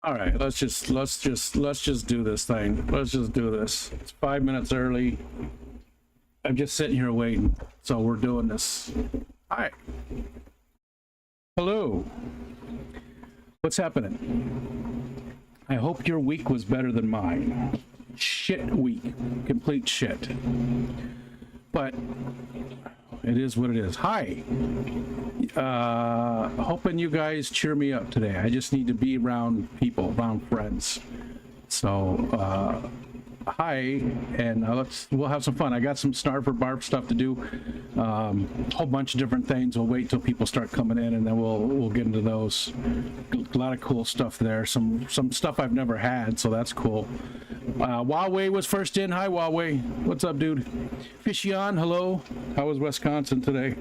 All right, let's just do this thing. Let's just do this. It's 5 minutes early. I'm just sitting here waiting, so we're doing this. Hi. Hello. What's happening? I hope your week was better than mine. Shit week. Complete shit. But it is what it is. Hi. Hoping you guys cheer me up today. I just need to be around people, around friends. So, hi, and we'll have some fun. I got some Snarf or Barf stuff to do. A whole bunch of different things. We'll wait till people start coming in, and then we'll get into those. A lot of cool stuff there. Some stuff I've never had, so that's cool. Huawei was first in. Hi, Huawei. What's up, dude? Fishion, hello. How was Wisconsin today?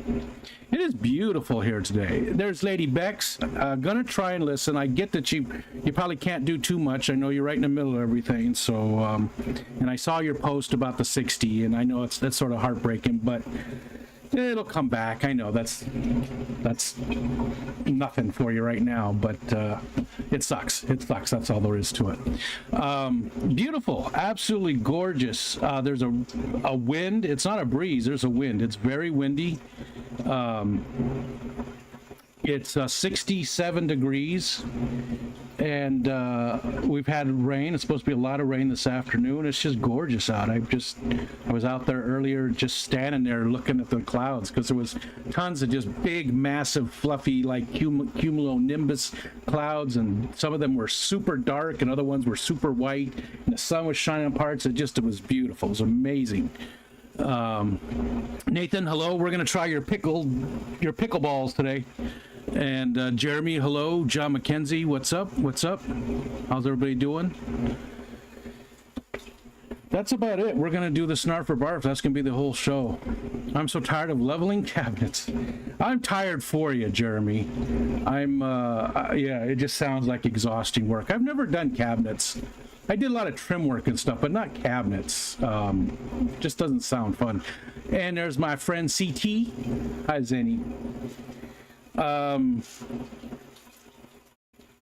It is beautiful here today. There's Lady Bex. Gonna try and listen. I get that you probably can't do too much. I know you're right in the middle of everything. So, and I saw your post about the 60, and I know that's sort of heartbreaking, but it'll come back. I know that's nothing for you right now, but it sucks. It sucks. That's all there is to it. Beautiful, absolutely gorgeous. There's a wind. It's not a breeze. There's a wind. It's very windy. It's 67 degrees, and we've had rain. It's supposed to be a lot of rain this afternoon. It's just gorgeous out. I was out there earlier just standing there looking at the clouds because there was tons of just big, massive, fluffy, like cumulonimbus clouds, and some of them were super dark and other ones were super white, and the sun was shining on parts. It was beautiful. It was amazing. Nathan, hello. We're gonna try your pickleballs today. And Jeremy, hello. John McKenzie, what's up? What's up? How's everybody doing? That's about it. We're gonna do the Snarf or Barf. That's gonna be the whole show. I'm so tired of leveling cabinets. I'm tired for you, Jeremy. Yeah, it just sounds like exhausting work. I've never done cabinets. I did a lot of trim work and stuff, but not cabinets. Just doesn't sound fun. And there's my friend CT. Hi, Zenny.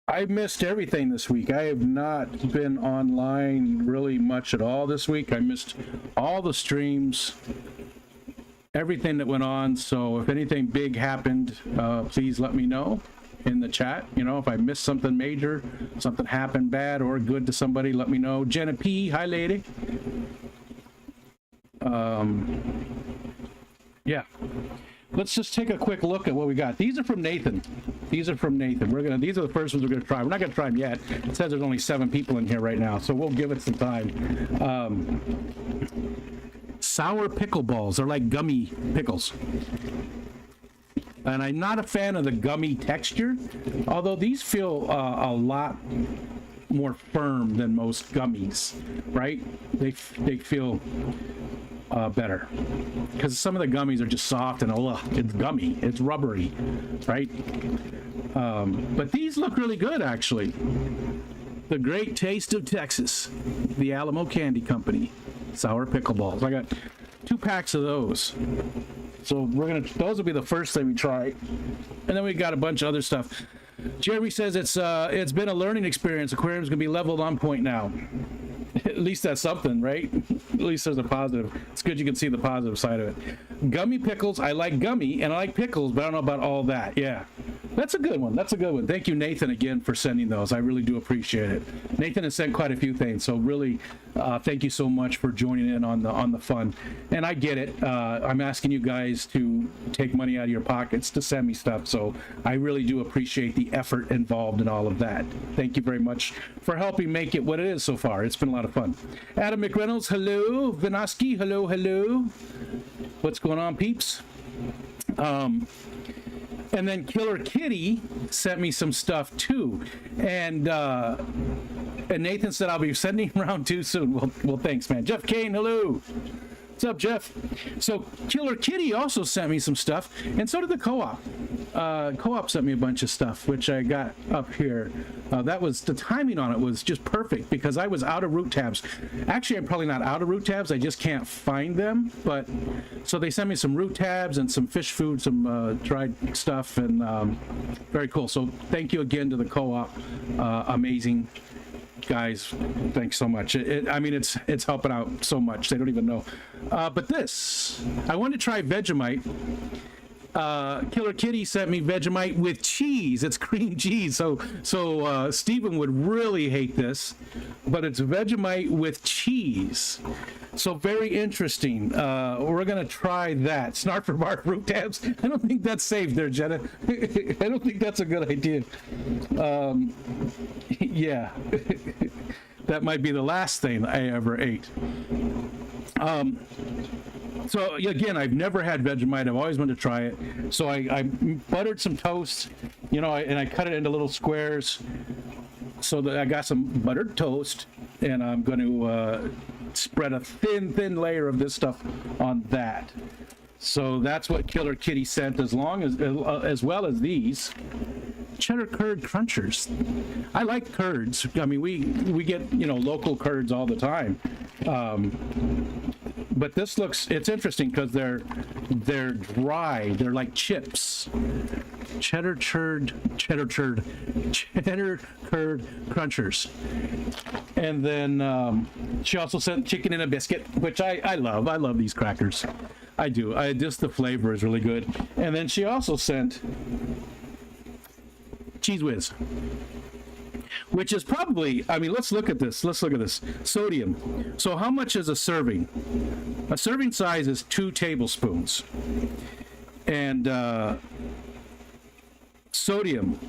I missed everything this week. I have not been online really much at all this week. I missed all the streams, everything that went on. So if anything big happened, please let me know in the chat. You know, if I missed something major, something happened bad or good to somebody, let me know. Jenna P, hi lady. Yeah, let's just take a quick look at what we got. These are from Nathan. These are from Nathan. These are the first ones we're gonna try. We're not gonna try them yet. It says there's only 7 people in here right now, so we'll give it some time. Sour pickle balls. They're like gummy pickles. And I'm not a fan of the gummy texture, although these feel a lot more firm than most gummies, right? They feel better, because some of the gummies are just soft and it's gummy, it's rubbery, right? But these look really good, actually. The Great Taste of Texas, the Alamo Candy Company, sour pickle balls. I got 2 packs of those. So those will be the first thing we try, and then we got a bunch of other stuff. Jeremy says it's been a learning experience. Aquarium's gonna be leveled on point now. At least that's something, right? At least there's a positive. It's good you can see the positive side of it. Gummy pickles. I like gummy and I like pickles, but I don't know about all that. Yeah, that's a good one. That's a good one. Thank you, Nathan, again for sending those. I really do appreciate it. Nathan has sent quite a few things, so really thank you so much for joining in on the fun. And I get it. I'm asking you guys to take money out of your pockets to send me stuff, so I really do appreciate the effort involved in all of that. Thank you very much for helping make it what it is so far. It's been a lot of fun. Adam McReynolds, hello. Vinoski, hello, hello. What's going on, peeps? And then Kilirkitty sent me some stuff too, and Nathan said I'll be sending around too soon. Well, thanks, man. Jeff Kane, hello. What's up, Jeff? So Kilirkitty also sent me some stuff, and so did the co-op. Co-op sent me a bunch of stuff, which I got up here. That was, the timing on it was just perfect because I was out of root tabs. Actually, I'm probably not out of root tabs. I just can't find them. But so they sent me some root tabs and some fish food, some dried stuff, and very cool. So thank you again to the co-op. Amazing guys, thanks so much. I mean, it's helping out so much. They don't even know. But this, I wanted to try Vegemite. Kilirkitty sent me Vegemite with cheese. It's cream cheese. So Stephen would really hate this, but it's Vegemite with cheese. So very interesting. We're gonna try that. Snarf for Barf root tabs. I don't think that's safe there, Jenna. I don't think that's a good idea. Yeah, that might be the last thing I ever ate. So again, I've never had Vegemite. I've always wanted to try it. So I buttered some toast, you know, and I cut it into little squares so that I got some buttered toast, and I'm going to spread a thin layer of this stuff on that. So that's what Kilirkitty sent, as well as these cheddar curd crunchers. I like curds. I mean, we get, you know, local curds all the time. But this looks, it's interesting because they're dry. They're like chips. Cheddar curd crunchers. And then she also sent chicken in a biscuit, which I love. I love these crackers. I do. Just the flavor is really good. And then she also sent Cheese Whiz, which is probably, I mean, let's look at this. Sodium. So how much is a serving? A serving size is 2 tablespoons. And sodium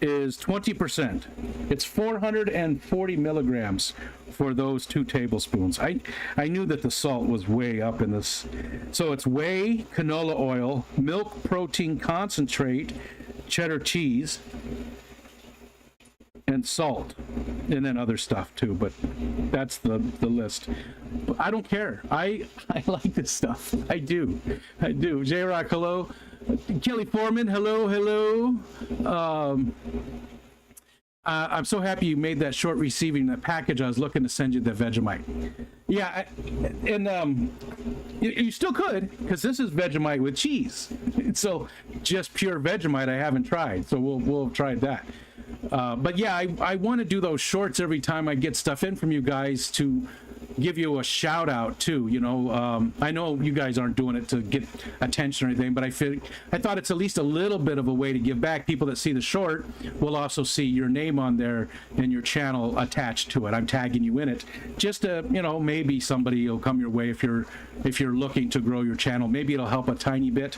is 20%. It's 440 milligrams for those 2 tablespoons. I knew that the salt was way up in this. So it's whey, canola oil, milk protein concentrate, cheddar cheese, and salt, and then other stuff too, but that's the list. But I don't care. I like this stuff. I do. J-Rock, hello. Kelly Foreman, hello. I'm so happy you made that short receiving that package. I was looking to send you the Vegemite. Yeah, and you still could, because this is Vegemite with cheese. So just pure Vegemite I haven't tried, so we'll try that. But yeah, I want to do those shorts every time I get stuff in from you guys to give you a shout out too. You know, I know you guys aren't doing it to get attention or anything, but I thought it's at least a little bit of a way to give back. People that see the short will also see your name on there and your channel attached to it. I'm tagging you in it, just to, you know, maybe somebody will come your way if you're looking to grow your channel. Maybe it'll help a tiny bit.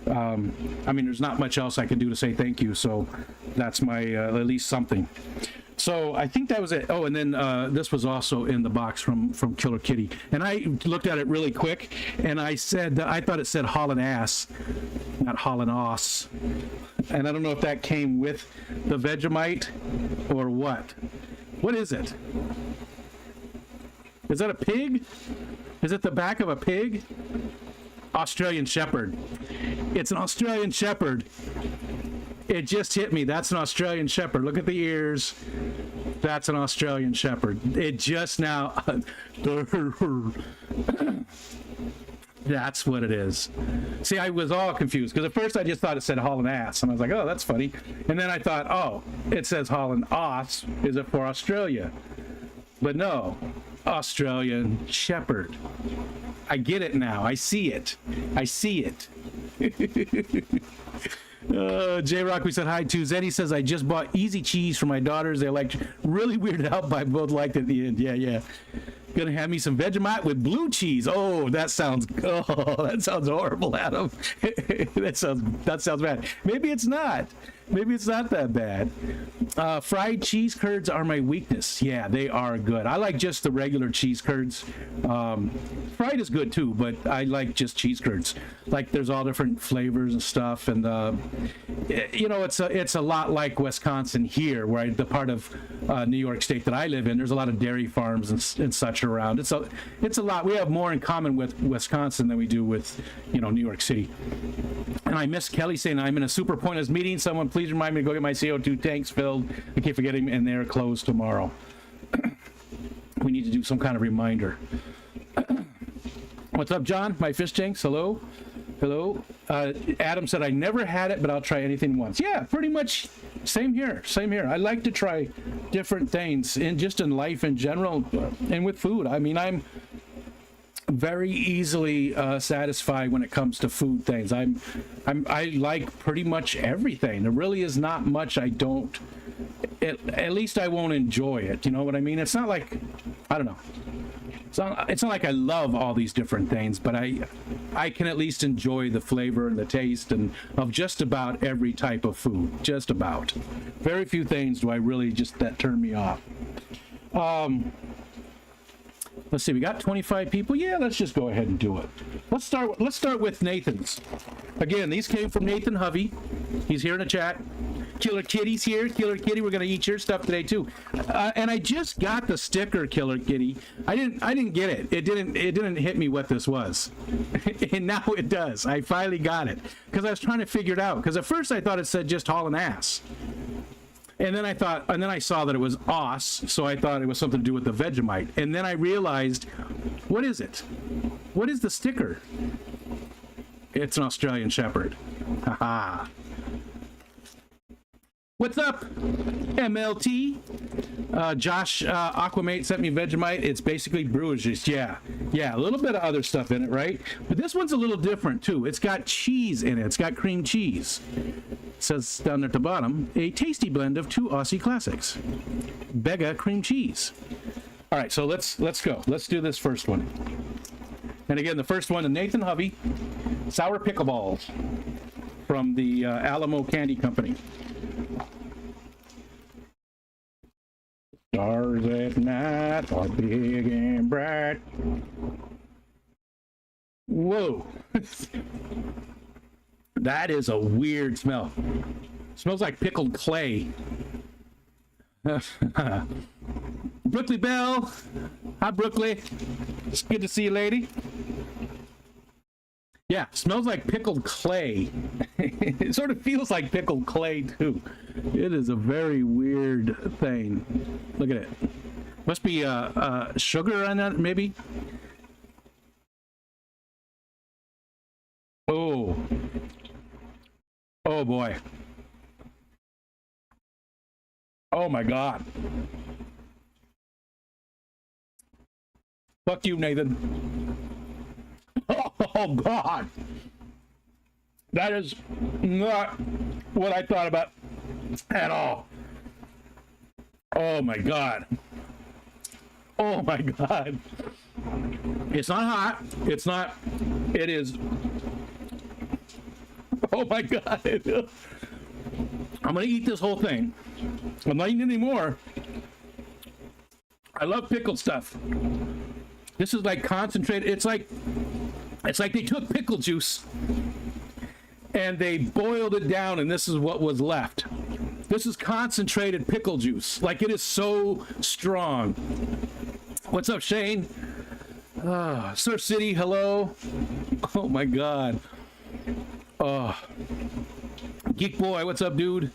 I mean, there's not much else I can do to say thank you, so that's my at least something. So I think that was it. Oh, and then this was also in the box from Kilirkitty, and I looked at it really quick, and I said I thought it said Holland ass, not Holland Oss, and I don't know if that came with the Vegemite or what. What is it? Is that a pig? Is it the back of a pig? Australian Shepherd. It's an Australian Shepherd. It just hit me. That's an Australian Shepherd. Look at the ears. That's an Australian Shepherd. It just now. That's what it is. See, I was all confused because at first I just thought it said Holland ass, and I was like, oh, that's funny. And then I thought, oh, it says Holland Oss. Is it for Australia? But no, Australian Shepherd. I get it now. I see it. J-Rock, we said hi to. Zenny says, I just bought Easy Cheese for my daughters. They like really weirded out by both liked at the end. Yeah. Gonna have me some Vegemite with blue cheese. Oh, that sounds horrible, Adam. that sounds bad. Maybe it's not. Maybe it's not that bad. Fried cheese curds are my weakness. Yeah, they are good. I like just the regular cheese curds. Fried is good too, but I like just cheese curds. Like there's all different flavors and stuff, and you know, it's a lot like Wisconsin here, where the part of New York State that I live in, there's a lot of dairy farms and such around. It's a lot. We have more in common with Wisconsin than we do with, you know, New York City. And I miss Kelly saying, I'm in a super pointless meeting. Someone please remind me to go get my CO2 tanks filled. I keep forgetting, and they're closed tomorrow. We need to do some kind of reminder. What's up, John? My fish tanks. Hello. Hello. Adam said, I never had it, but I'll try anything once. Yeah, pretty much. Same here. Same here. I like to try different things, and just in life in general, and with food. I mean, I'm very easily satisfied when it comes to food things. I like pretty much everything. There really is not much I don't. At least I won't enjoy it. You know what I mean? It's not like, I don't know. It's not like I love all these different things, but I can at least enjoy the flavor and the taste and of just about every type of food. Just about. Very few things do I really just that turn me off. Let's see, we got 25 people. Yeah, let's just go ahead and do it. Let's start with Nathan's. Again, these came from Nathan Hovey. He's here in the chat. Kilirkitty's here. Kilirkitty, we're gonna eat your stuff today too. And I just got the sticker, Kilirkitty. I didn't get it. It didn't hit me what this was. And now it does. I finally got it. Because I was trying to figure it out. Because at first I thought it said just hauling ass. And then I saw that it was os, so I thought it was something to do with the Vegemite. And then I realized, what is it? What is the sticker? It's an Australian Shepherd. Haha. What's up, MLT? Josh Aquamate sent me Vegemite. It's basically brewer's yeast. Yeah, a little bit of other stuff in it, right? But this one's a little different too. It's got cheese in it. It's got cream cheese. It says down there at the bottom, a tasty blend of two Aussie classics. Bega cream cheese. All right, so let's go. Let's do this first one. And again, the first one, the Nathan Hovey sour pickleballs from the Alamo Candy Company. Stars at night are big and bright. Whoa. That is a weird smell. Smells like pickled clay. Brooklyn Bell. Hi, Brooklyn. It's good to see you, lady. Yeah, smells like pickled clay. It sort of feels like pickled clay, too. It is a very weird thing. Look at it. Must be sugar on that, maybe? Oh. Oh, boy. Oh, my God. Fuck you, Nathan. Oh, God. That is not what I thought about at all. Oh, my God. Oh, my God. It's not hot. It's not. It is. Oh, my God. I'm going to eat this whole thing. I'm not eating any more. I love pickled stuff. This is like concentrated. It's like they took pickle juice and they boiled it down, and this is what was left. This is concentrated pickle juice. Like, it is so strong. What's up, Shane? Surf City, hello. Oh my God. Oh, Geek Boy, what's up, dude?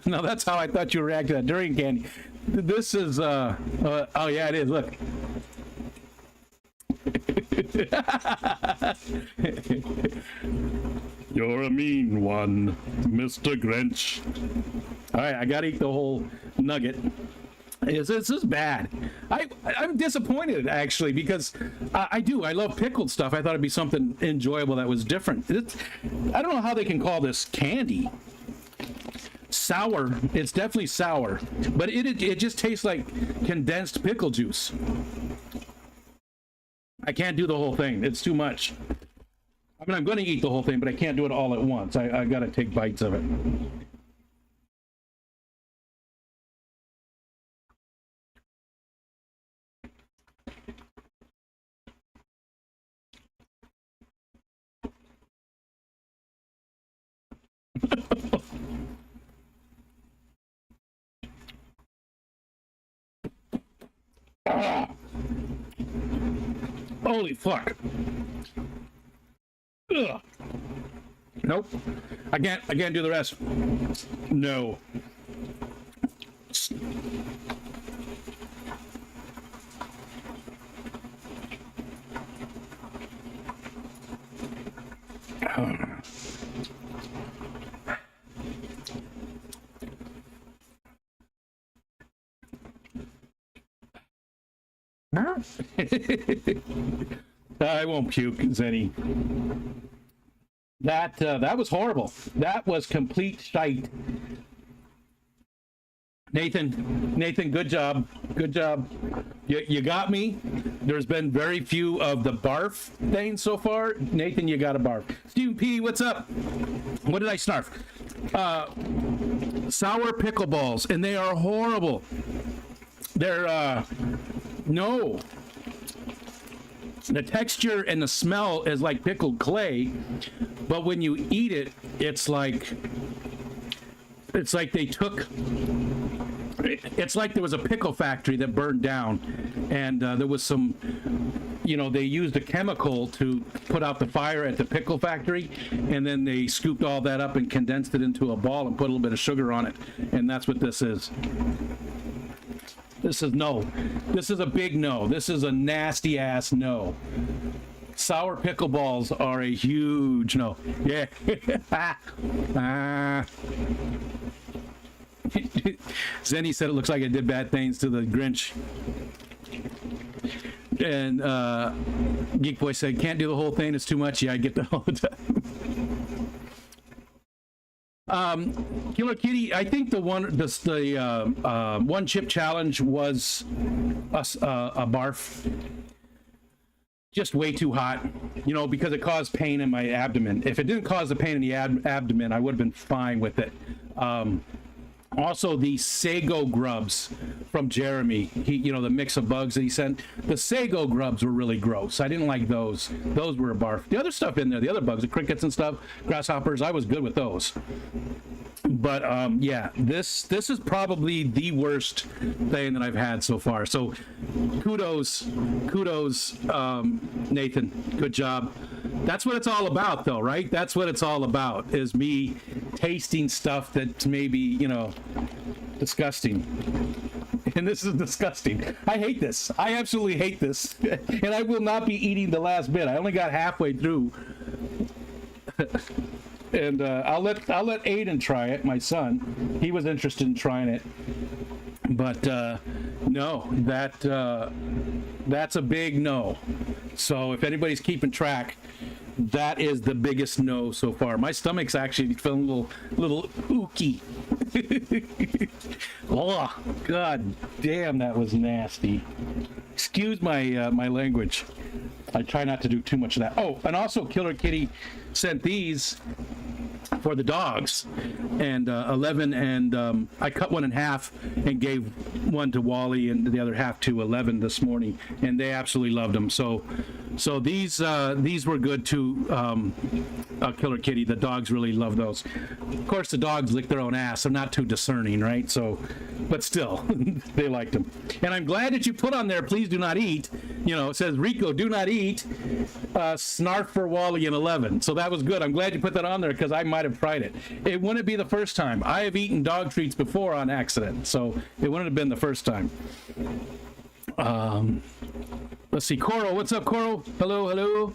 Now that's how I thought you reacted to that durian candy. This is oh yeah, it is. Look. You're a mean one, Mr. Grinch. All right, I gotta eat the whole nugget. This is bad. I'm disappointed, actually, because I love pickled stuff. I thought it'd be something enjoyable that was different. I don't know how they can call this candy. Sour. It's definitely sour, but it just tastes like condensed pickle juice. I can't do the whole thing. It's too much. I mean, I'm going to eat the whole thing, but I can't do it all at once. I got to take bites of it. Holy fuck. Ugh. Nope. I can't do the rest. No. I won't puke, Zenny. That was horrible. That was complete shite. Nathan, good job. Good job. You got me. There's been very few of the barf things so far. Nathan, you got a barf. Stephen P, what's up? What did I snarf? Sour pickleballs, and they are horrible. They're, no. The texture and the smell is like pickled clay, but when you eat it, it's like they took, it's like there was a pickle factory that burned down, and there was some, they used a chemical to put out the fire at the pickle factory, and then they scooped all that up and condensed it into a ball and put a little bit of sugar on it, and that's what this is. This is no. This is a big no. This is a nasty ass no. Sour pickleballs are a huge no. Yeah. Zenny said it looks like I did bad things to the Grinch. And Geek Boy said, can't do the whole thing. It's too much. Yeah, I get that all the time. Kilirkitty, I think the one chip challenge was a barf. Just way too hot, because it caused pain in my abdomen. If it didn't cause the pain in the abdomen, I would have been fine with it. Also, the Sago grubs from Jeremy, the mix of bugs that he sent, the Sago grubs were really gross. I didn't like those. Those were a barf. The other stuff in there, the other bugs, the crickets and stuff, grasshoppers, I was good with those. But yeah, this is probably the worst thing that I've had so far. So kudos, Nathan, good job. That's what it's all about, though, right? That's what it's all about, is me tasting stuff that's maybe, disgusting. And this is disgusting. I hate this. I absolutely hate this. And I will not be eating the last bit. I only got halfway through. And I'll let Aiden try it, my son. He was interested in trying it. But no, that's a big no. So if anybody's keeping track, that is the biggest no so far. My stomach's actually feeling a little ooky. Oh, God damn, that was nasty. Excuse my my language. I try not to do too much of that. Oh, and also Kilirkitty sent these for the dogs, and 11, and I cut one in half and gave one to Wally and the other half to 11 this morning, and they absolutely loved them. So these were good too. Kilirkitty, the dogs really love those. Of course, the dogs lick their own ass. They're not too discerning, right? So, but still, they liked them. And I'm glad that you put on there, please do not eat. It says, Rico, do not eat. Snarf for Wally and 11. So that was good. I'm glad you put that on there, because I might have tried it. It wouldn't be the first time. I have eaten dog treats before on accident, so it wouldn't have been the first time. Let's see, Coral. What's up, Coral? Hello.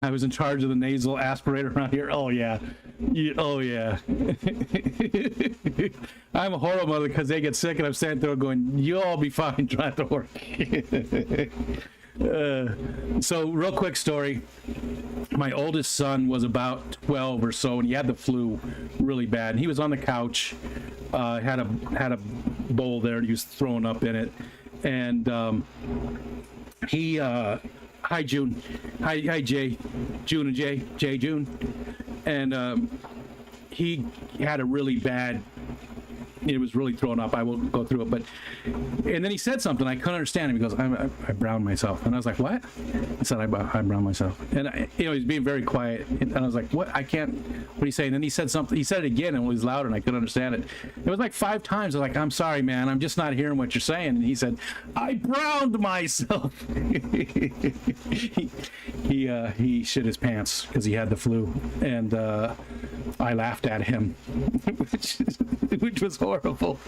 I was in charge of the nasal aspirator around here. Oh yeah. Oh yeah. I'm a horrible mother because they get sick, and I'm standing there going, "You'll all be fine trying to work." So real quick story. My oldest son was about 12 or so, and he had the flu really bad. And he was on the couch, had a bowl there, and he was throwing up in it. And Hi, June. Hi, Jay. June and Jay. Jay, June. And he had a really bad, it was really thrown up. I won't go through it, but, and then he said something. I couldn't understand him. He goes, I browned myself. And I was like, what? He said, I browned myself. And, he's being very quiet. And I was like, what? I can't, what are you saying? And then he said something. He said it again and it was louder and I couldn't understand it. It was like 5 times. I was like, I'm sorry, man. I'm just not hearing what you're saying. And he said, I browned myself. He shit his pants because he had the flu. And I laughed at him, which was horrible.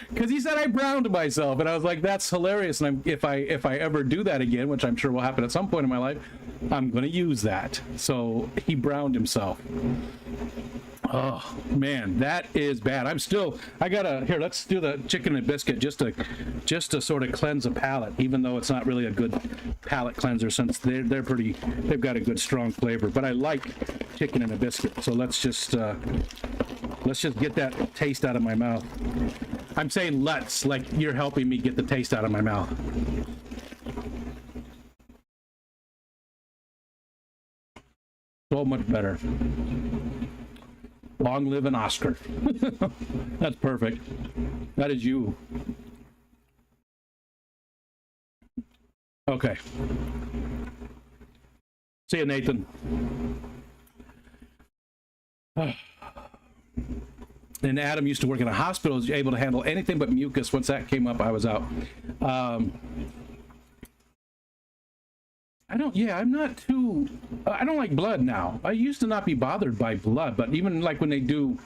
Because he said I browned myself, and I was like, that's hilarious. And if I ever do that again, which I'm sure will happen at some point in my life, I'm going to use that. So he browned himself. Oh man, that is bad. I gotta, here, let's do the chicken and biscuit just to sort of cleanse a palate, even though it's not really a good palate cleanser since they've got a good strong flavor. But I like chicken and a biscuit, so let's just get that taste out of my mouth. I'm saying let's, like you're helping me get the taste out of my mouth. So much better. Long live an Oscar. That's perfect. That is you. Okay. See you, Nathan. And Adam used to work in a hospital, was able to handle anything but mucus. Once that came up, I was out. I'm not too, I don't like blood now. I used to not be bothered by blood, but even like when they do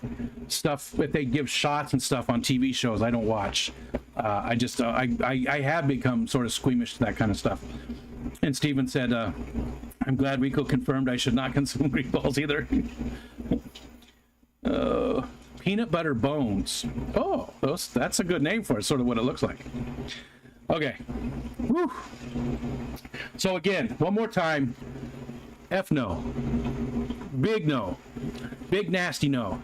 stuff, if they give shots and stuff on TV shows, I don't watch. I have become sort of squeamish to that kind of stuff. And Steven said, I'm glad Rico confirmed I should not consume green balls either. Peanut butter bones. Oh, that's a good name for it, sort of what it looks like. Okay. Whew. So again, one more time. F no. Big no. Big nasty no.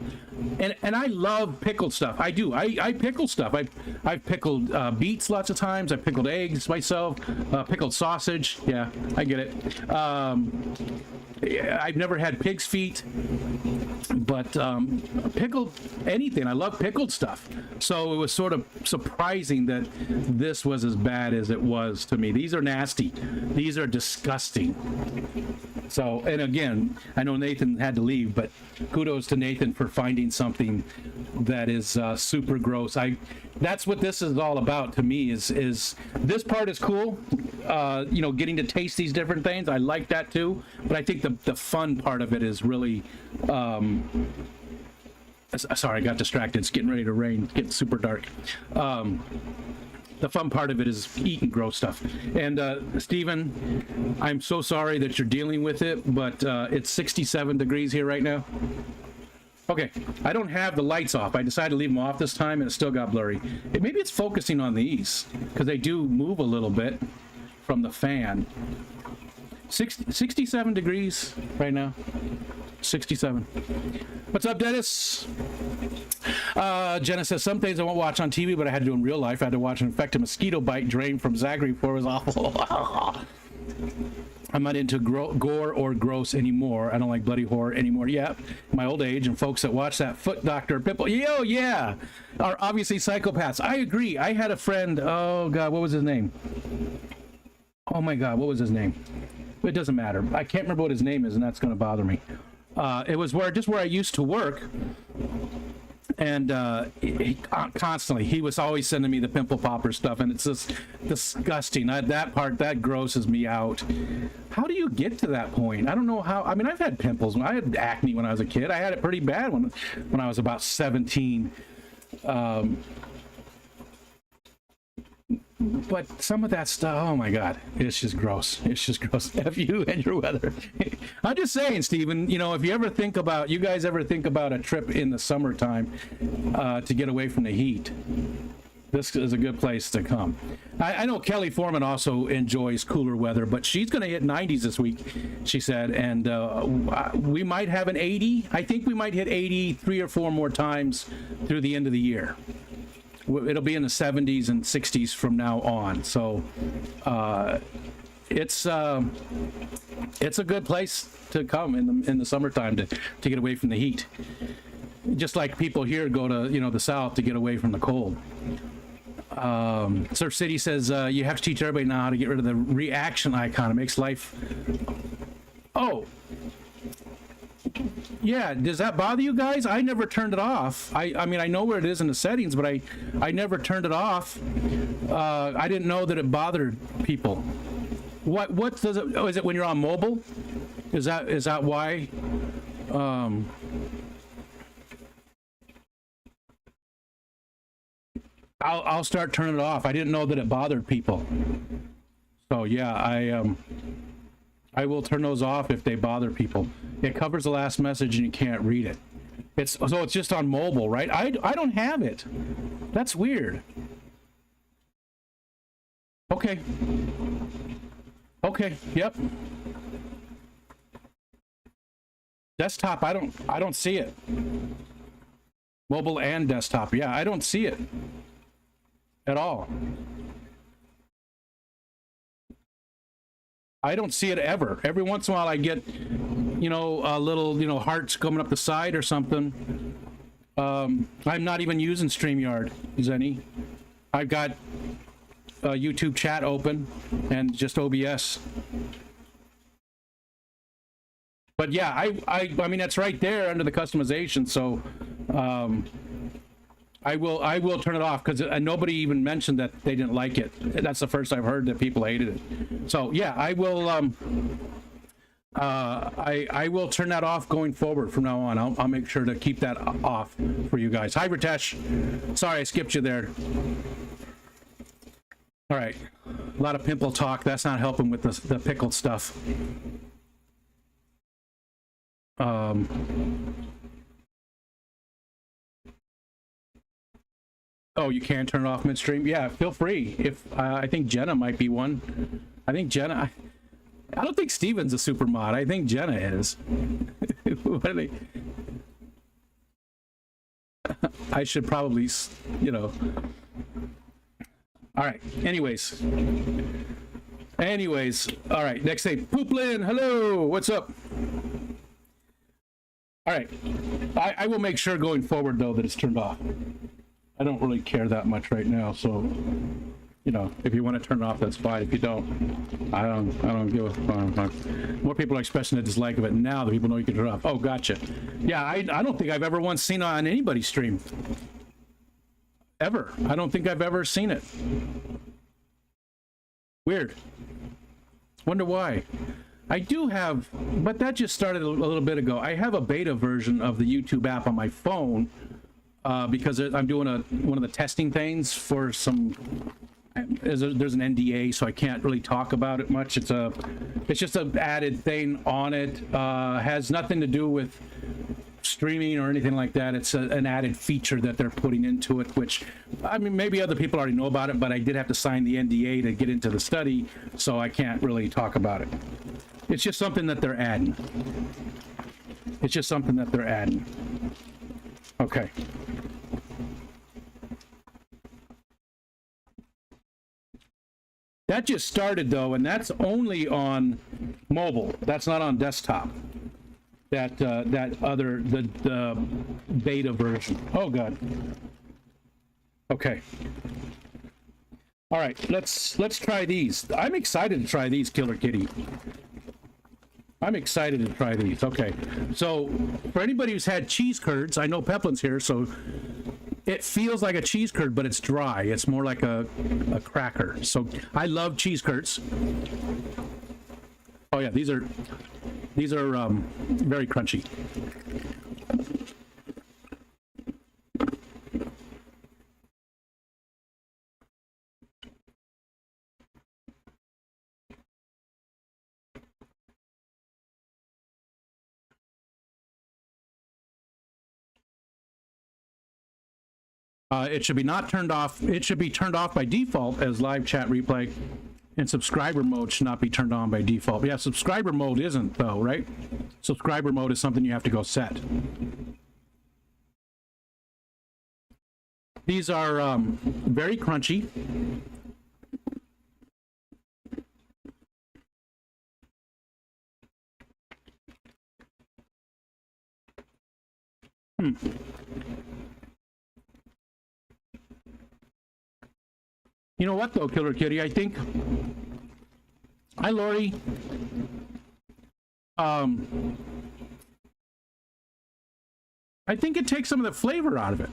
And I love pickled stuff. I do. I pickle stuff. I've pickled beets lots of times. I've pickled eggs myself. Pickled sausage. Yeah, I get it. I've never had pig's feet, but pickled anything. I love pickled stuff. So it was sort of surprising that this was as bad as it was to me. These are nasty. These are disgusting. So, and again, I know Nathan had to leave, but kudos to Nathan for finding something that is super gross. That's what this is all about to me, is this part is cool, getting to taste these different things. I like that too, but I think the fun part of it is really, sorry, I got distracted. It's getting ready to rain. It's getting super dark. The fun part of it is eating gross stuff. And Steven, I'm so sorry that you're dealing with it, but it's 67 degrees here right now. Okay, I don't have the lights off. I decided to leave them off this time, and it still got blurry. Maybe it's focusing on these, because they do move a little bit from the fan. 67 degrees right now. 67. What's up, Dennis? Jenna says, some things I won't watch on TV, but I had to do in real life. I had to watch an infected mosquito bite drain from Zachary before. It was awful. I'm not into gore or gross anymore. I don't like bloody horror anymore. Yeah, my old age, and folks that watch that Foot Doctor Pimple, yeah, are obviously psychopaths. I agree. I had a friend, oh God, what was his name? Oh my God, what was his name? It doesn't matter. I can't remember what his name is, and that's going to bother me. It was where I used to work, and constantly he was always sending me the pimple popper stuff, and it's just disgusting. That grosses me out. How do you get to that point? I don't know how. I mean, I've had pimples. I had acne when I was a kid. I had it pretty bad when I was about 17. But some of that stuff, oh my God, it's just gross. It's just gross. F you and your weather. I'm just saying, Stephen, if you guys ever think about a trip in the summertime to get away from the heat, this is a good place to come. I know Kelly Foreman also enjoys cooler weather, but she's going to hit 90s this week, she said, and we might have an 80. I think we might hit 80 3 or 4 more times through the end of the year. It'll be in the 70s and 60s from now on. So it's a good place to come in the summertime to get away from the heat. Just like people here go to, you know, the south to get away from the cold. Surf City says you have to teach everybody now how to get rid of the reaction icon. It makes life. Oh, yeah. Does that bother you guys? I never turned it off. I mean, I know where it is in the settings, but I never turned it off. I didn't know that it bothered people. What does it? Oh, is it when you're on mobile? Is that why? I'll start turning it off. I didn't know that it bothered people. So yeah, I will turn those off if they bother people. It covers the last message and you can't read it. It's just on mobile, right? I don't have it. That's weird. Okay. Okay. Yep. Desktop. I don't see it. Mobile and desktop. Yeah, I don't see it at all. I don't see it ever. Every once in a while I get, you know, a little, you know, hearts coming up the side or something. I'm not even using StreamYard, Zenny. I've got YouTube chat open and just OBS. But yeah, I mean, that's right there under the customization. So I will turn it off because nobody even mentioned that they didn't like it. That's the first I've heard that people hated it. So yeah, I will I will turn that off going forward from now on. I'll make sure to keep that off for you guys. Hi, Ritesh. Sorry, I skipped you there. All right, a lot of pimple talk. That's not helping with the pickled stuff. Oh, you can turn it off midstream? Yeah, feel free. If I think Jenna might be one. I think Jenna. I don't think Steven's a super mod. I think Jenna is. What are they? I should probably, you know. All right. Anyways. All right. Next thing. Pooplin. Hello. What's up? All right. I will make sure going forward, though, that it's turned off. I don't really care that much right now, so you know, if you want to turn it off, that's fine. If you don't, I don't give a fuck. More people are expressing a dislike of it now that people know you can turn it off. Oh, gotcha. Yeah, I don't think I've ever once seen it on anybody's stream. Ever. I don't think I've ever seen it. Weird. Wonder why. I do have, but that just started a little bit ago. I have a beta version of the YouTube app on my phone. Because I'm doing one of the testing things for some. There's an NDA, so I can't really talk about it much. It's just an added thing on it. Has nothing to do with streaming or anything like that. It's an added feature that they're putting into it, which I mean maybe other people already know about it, but I did have to sign the NDA to get into the study, so I can't really talk about it. It's just something that they're adding. Okay. That just started though, and that's only on mobile. That's not on desktop. That other the beta version. Oh god. Okay. All right, let's try these. I'm excited to try these, Kilirkitty. I'm excited to try these. Okay, so for anybody who's had cheese curds, I know Peplin's here, so it feels like a cheese curd, but it's dry. It's more like a cracker. So I love cheese curds. Oh yeah, these are very crunchy. It should be not turned off. It should be turned off by default as live chat replay, and subscriber mode should not be turned on by default. Yeah, subscriber mode isn't though, right? Subscriber mode is something you have to go set. These are very crunchy. Hmm. You know what though, Kilirkitty? I think. Hi, Lori. I think it takes some of the flavor out of it.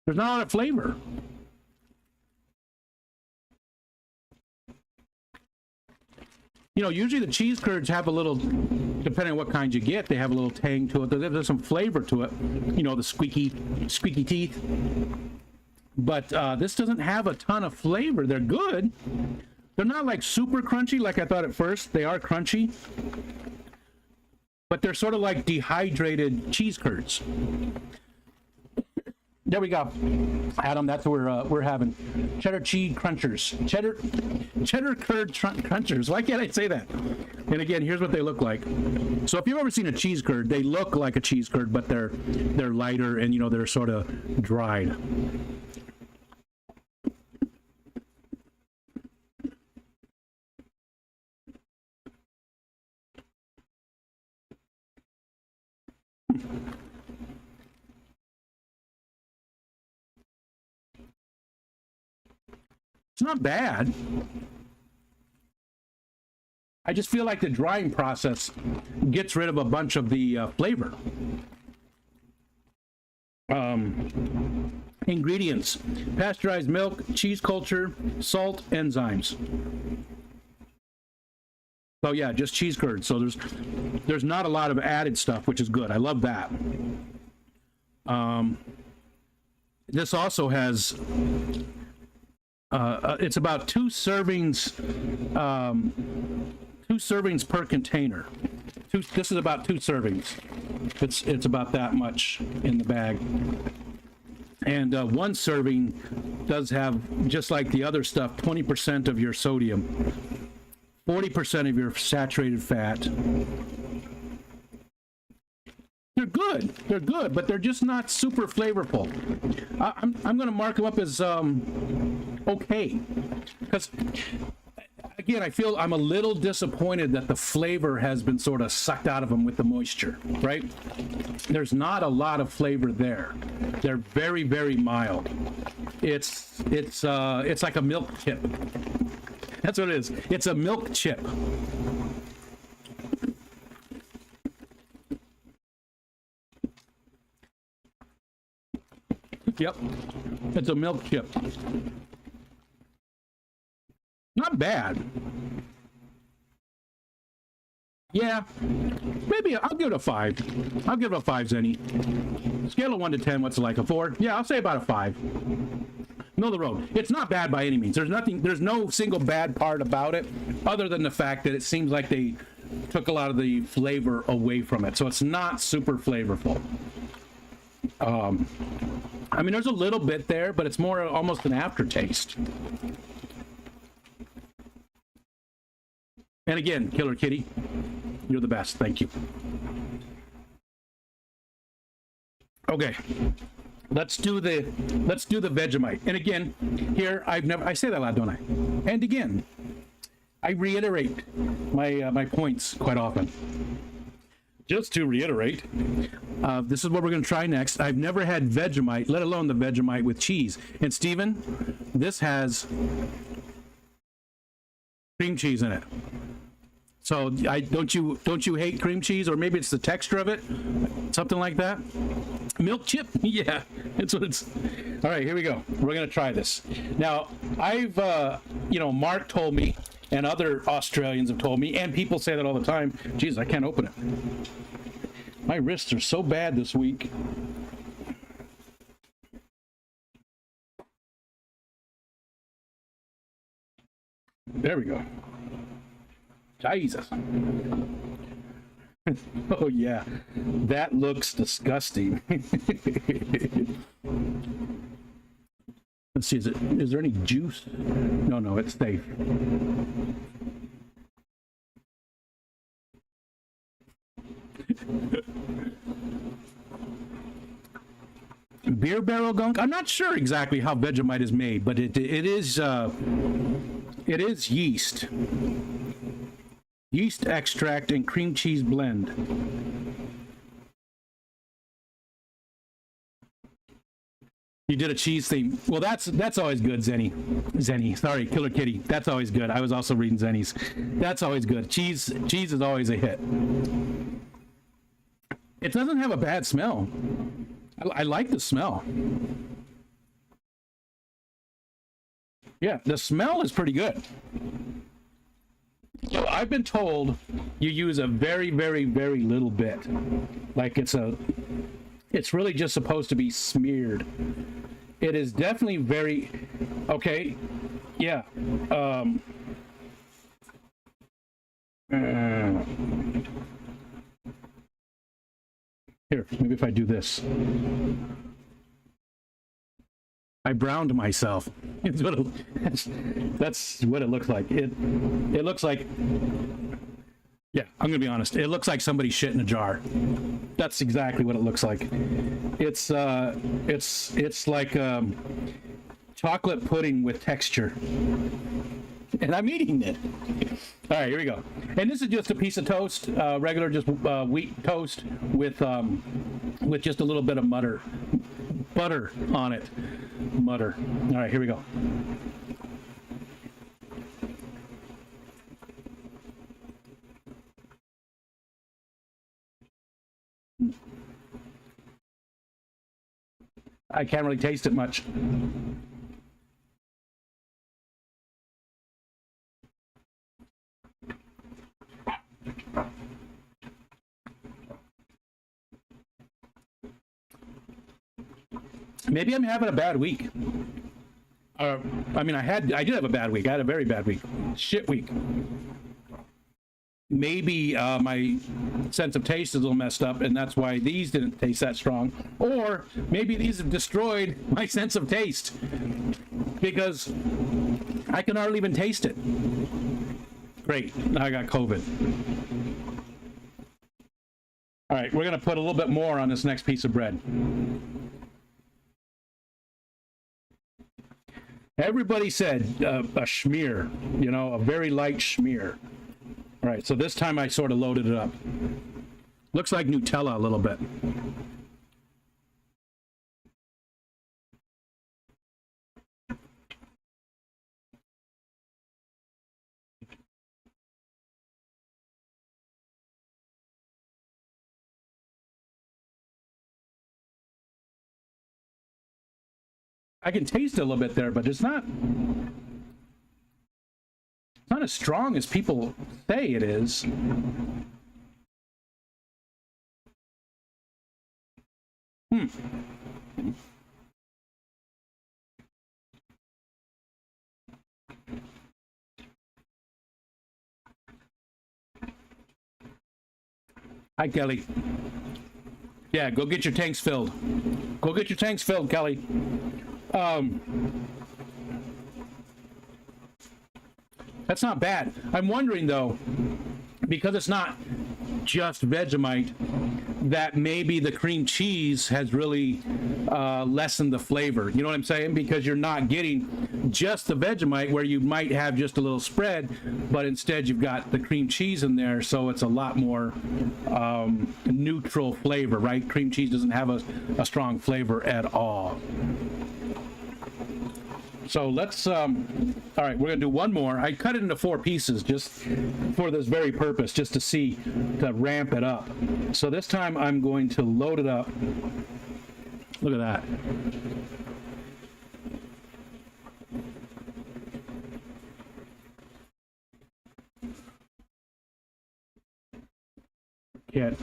There's not a lot of flavor. You know, usually the cheese curds have a little, depending on what kind you get, they have a little tang to it. There's some flavor to it. You know, the squeaky teeth. But this doesn't have a ton of flavor. They're good. They're not like super crunchy like I thought at first. They are crunchy. But they're sort of like dehydrated cheese curds. There we go, Adam. That's what we're having. Cheddar cheese crunchers. Cheddar curd crunchers. Why can't I say that? And again, here's what they look like. So if you've ever seen a cheese curd, they look like a cheese curd, but they're lighter and you know they're sort of dried. It's not bad. I just feel like the drying process gets rid of a bunch of the flavor. Ingredients: pasteurized milk, cheese culture, salt, enzymes. So yeah, just cheese curds. So there's not a lot of added stuff, which is good. I love that. This also has it's about two servings per container. This is about 2 servings. It's about that much in the bag. And 1 serving does have, just like the other stuff, 20% of your sodium, 40% of your saturated fat. They're good, but they're just not super flavorful. I'm going to mark them up as okay, because again, I feel I'm a little disappointed that the flavor has been sort of sucked out of them with the moisture, right? There's not a lot of flavor there. They're very, very mild. It's like a milk chip. That's what it is. It's a milk chip. Yep, it's a milk chip. Not bad. Yeah, maybe I'll give it a 5. I'll give it a 5, Zenny. Scale of 1 to 10, what's it like, a 4? Yeah, I'll say about a 5. Middle of the road. It's not bad by any means. There's no single bad part about it, other than the fact that it seems like they took a lot of the flavor away from it. So it's not super flavorful. I mean, there's a little bit there, but it's more almost an aftertaste. And again, Kilirkitty, you're the best. Thank you. Okay, let's do the Vegemite. And again, here I say that a lot, don't I? And again, I reiterate my points quite often. Just to reiterate, this is what we're going to try next. I've never had Vegemite, let alone the Vegemite with cheese. And Steven, this has cream cheese in it. So don't you hate cream cheese, or maybe it's the texture of it, something like that. Milk chip, yeah, it's what it's. All right, here we go. We're going to try this. Now, I've Mark told me, and other Australians have told me, and people say that all the time. Geez, I can't open it. My wrists are so bad this week. There we go. Jesus. Oh yeah, that looks disgusting. Let's see, is there any juice? No, it's safe. Beer barrel gunk. I'm not sure exactly how Vegemite is made, but it is yeast. Yeast extract and cream cheese blend. You did a cheese theme. Well, that's always good, Zenny. Sorry, Kilirkitty. That's always good. I was also reading Zenny's. That's always good. Cheese is always a hit. It doesn't have a bad smell. I like the smell. Yeah, the smell is pretty good. So I've been told you use a very, very, very little bit. Like it's really just supposed to be smeared. It is definitely very, okay, yeah. Here, maybe if I do this. I browned myself. That's what it looks like. It looks like, yeah, I'm gonna be honest. It looks like somebody shit in a jar. That's exactly what it looks like. It's like chocolate pudding with texture. And I'm eating it. All right, here we go. And this is just a piece of toast, regular just wheat toast with just a little bit of butter on it. Mutter. All right, here we go. I can't really taste it much. Maybe I'm having a bad week. I mean, I did have a bad week. I had a very bad week. Shit week. Maybe my sense of taste is a little messed up, and that's why these didn't taste that strong. Or maybe these have destroyed my sense of taste because I can hardly even taste it. Great. Now I got COVID. All right, we're going to put a little bit more on this next piece of bread. Everybody said a schmear, you know, a very light schmear. All right, so this time I sort of loaded it up. Looks like Nutella a little bit. I can taste it a little bit there, but it's not as strong as people say it is. Hi, Kelly. Yeah, go get your tanks filled. Go get your tanks filled, Kelly. That's not bad. I'm wondering, though, because it's not just Vegemite, that maybe the cream cheese has really lessened the flavor. You know what I'm saying? Because you're not getting just the Vegemite where you might have just a little spread, but instead you've got the cream cheese in there, so it's a lot more neutral flavor, right? Cream cheese doesn't have a strong flavor at all. So let's, all right, we're gonna do one more. I cut it into 4 pieces just for this very purpose, just to ramp it up. So this time I'm going to load it up. Look at that.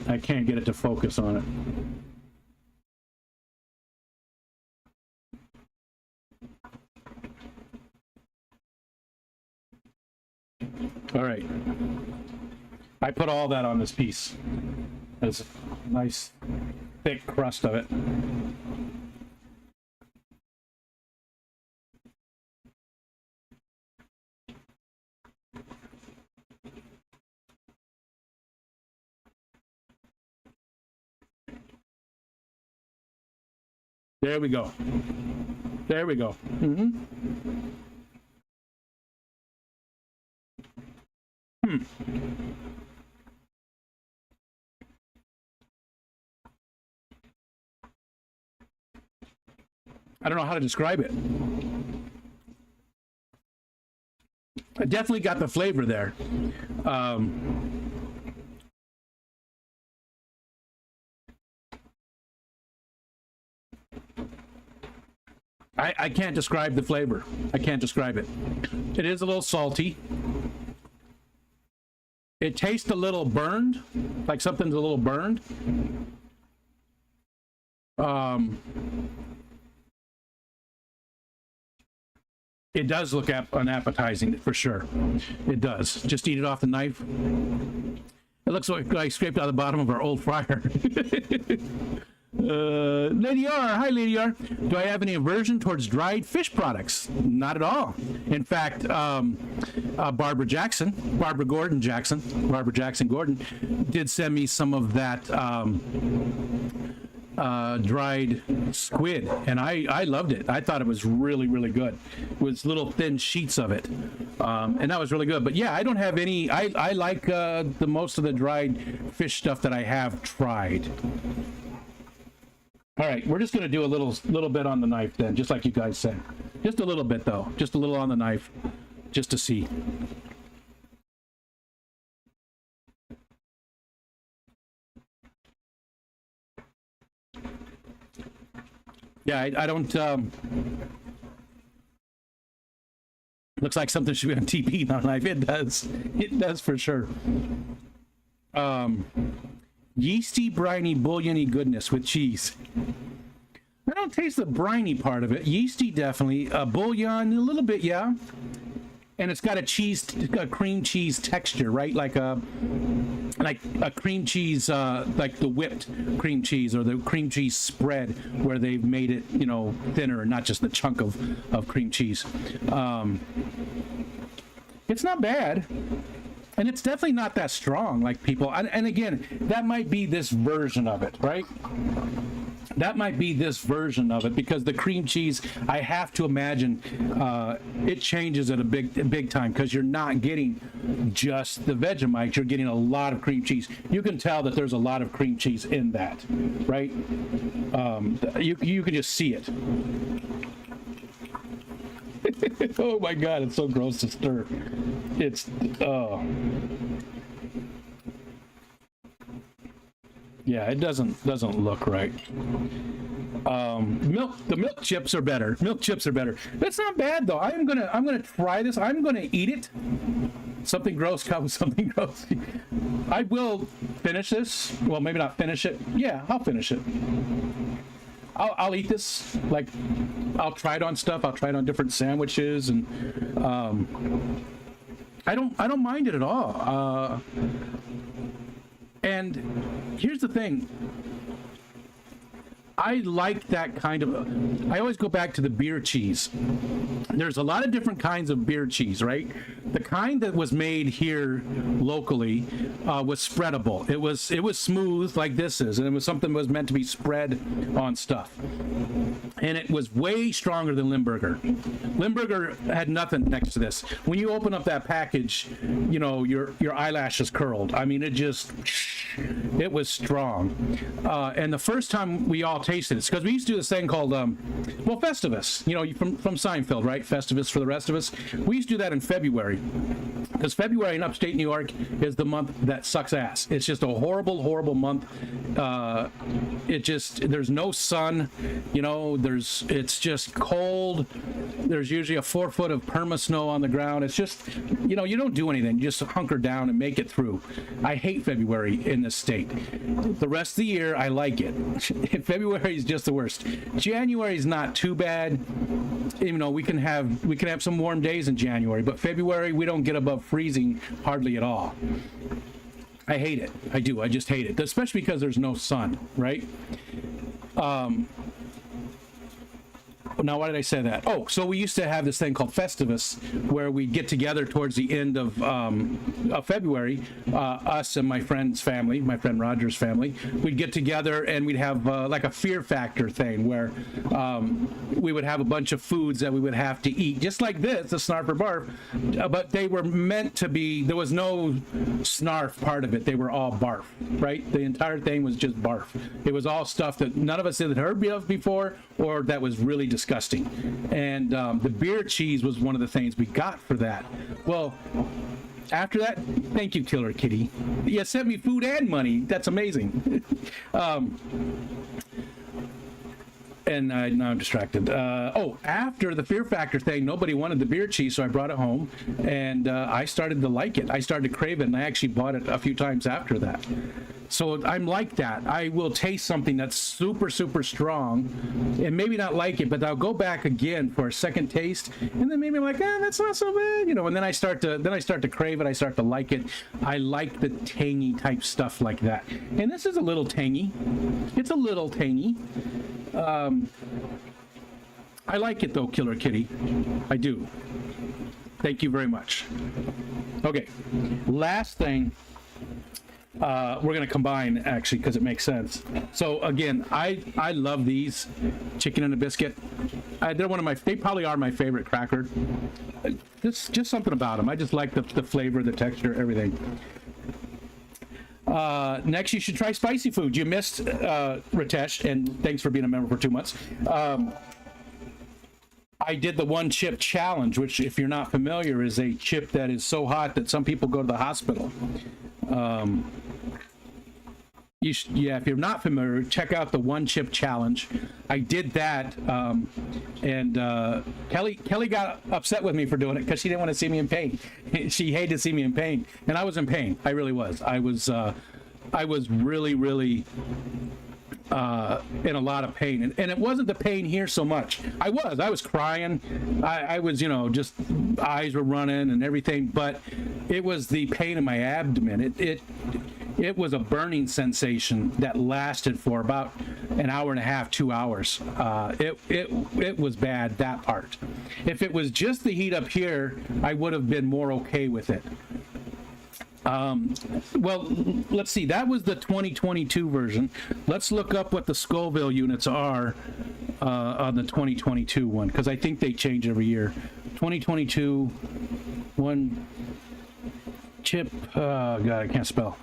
I can't get it to focus on it. All right. I put all that on this piece. There's a nice thick crust of it. There we go. There we go. I don't know how to describe it. I definitely got the flavor there. I can't describe the flavor. I can't describe it. It is a little salty. It tastes a little burned, like something's a little burned. It does look unappetizing for sure. It does. Just eat it off the knife. It looks like I scraped out the bottom of our old fryer. Lady R, hi Lady R. Do I have any aversion towards dried fish products? Not at all. In fact, Barbara Jackson Gordon did send me some of that dried squid, and I loved it. I thought it was really, really good. It was little thin sheets of it, and that was really good. But yeah, I don't have any. I like the most of the dried fish stuff that I have tried. All right, we're just going to do a little bit on the knife then, just like you guys said. Just a little bit though, just a little on the knife, just to see. Yeah, I don't. Looks like something should be on TP, not a knife. It does. It does for sure. Yeasty, briny, bouillon-y goodness with cheese. I don't taste the briny part of it. Yeasty, definitely. Bouillon, a little bit, yeah. And it's got a cream cheese texture, right? Like a cream cheese, like the whipped cream cheese or the cream cheese spread, where they've made it, you know, thinner and not just the chunk of cream cheese. It's not bad. And it's definitely not that strong, like people. And again, that might be this version of it, right? That might be this version of it, because the cream cheese, I have to imagine, it changes at a big time, because you're not getting just the Vegemite, you're getting a lot of cream cheese. You can tell that there's a lot of cream cheese in that, right? You can just see it. Oh my God, it's so gross to stir. It's, oh. Yeah, it doesn't look right. The milk chips are better. Milk chips are better. That's not bad though. I'm gonna try this. I'm gonna eat it. Something gross comes something gross. I will finish this. Well, maybe not finish it. Yeah, I'll finish it. I'll eat this. Like, I'll try it on stuff. I'll try it on different sandwiches, and I don't mind it at all. And here's the thing. I like that kind of, I always go back to the beer cheese. There's a lot of different kinds of beer cheese, right? The kind that was made here locally was spreadable. It was smooth like this is, and it was something that was meant to be spread on stuff. And it was way stronger than Limburger. Limburger had nothing next to this. When you open up that package, you know, your eyelashes curled. I mean, it was strong. And the first time we all tasted it, because we used to do this thing called, well, Festivus, you know, from Seinfeld, right? Festivus for the rest of us. We used to do that in February, because February in upstate New York is the month that sucks ass. It's just a horrible, horrible month. There's no sun, you know, it's just cold. There's usually a 4 foot of perma snow on the ground. It's just, you know, you don't do anything. You just hunker down and make it through. I hate February in this state. The rest of the year, I like it. February is just the worst. January is not too bad. You know, we can have some warm days in January, but February we don't get above freezing hardly at all. I hate it. I do. I just hate it, especially because there's no sun, right? Now, why did I say that? Oh, so we used to have this thing called Festivus, where we'd get together towards the end of February, us and my friend's family, my friend Roger's family. We'd get together and we'd have like a fear factor thing where we would have a bunch of foods that we would have to eat, just like this, the Snarf or Barf, but they were meant to be, there was no Snarf part of it. They were all Barf, right? The entire thing was just Barf. It was all stuff that none of us had heard of before, or that was really disgusting. And the beer cheese was one of the things we got for that. Well, after that, thank you, Kilirkitty. You sent me food and money. That's amazing. And now I'm distracted. Oh, after the Fear Factor thing, nobody wanted the beer cheese, so I brought it home, and I started to like it. I started to crave it, and I actually bought it a few times after that. So I'm like that. I will taste something that's super, super strong, and maybe not like it, but I'll go back again for a second taste, and then maybe I'm like, that's not so bad, you know. And then I start to crave it. I start to like it. I like the tangy type stuff like that. And this is a little tangy. It's a little tangy. I like it though, Kilirkitty. I do. Thank you very much. Okay, last thing. We're going to combine actually because it makes sense. So again, I love these chicken and a biscuit. They're one of my, they probably are my favorite cracker. Just something about them. I just like the flavor, the texture, everything. Next, you should try spicy food. You missed Ritesh, and thanks for being a member for 2 months. I did the one chip challenge, which, if you're not familiar, is a chip that is so hot that some people go to the hospital. Yeah, if you're not familiar, check out the one chip challenge. I did that, and Kelly got upset with me for doing it because she didn't want to see me in pain. She hated to see me in pain, and I was in pain. I really was. I was really in a lot of pain, and it wasn't the pain here so much. I was crying. I was, you know, just eyes were running and everything, but it was the pain in my abdomen. It was a burning sensation that lasted for about an hour and a half, 2 hours. It was bad, that part. If it was just the heat up here, I would have been more okay with it. Well, let's see. That was the 2022 version. Let's look up what the Scoville units are on the 2022 one, because I think they change every year. 2022 one chip. Oh God, I can't spell.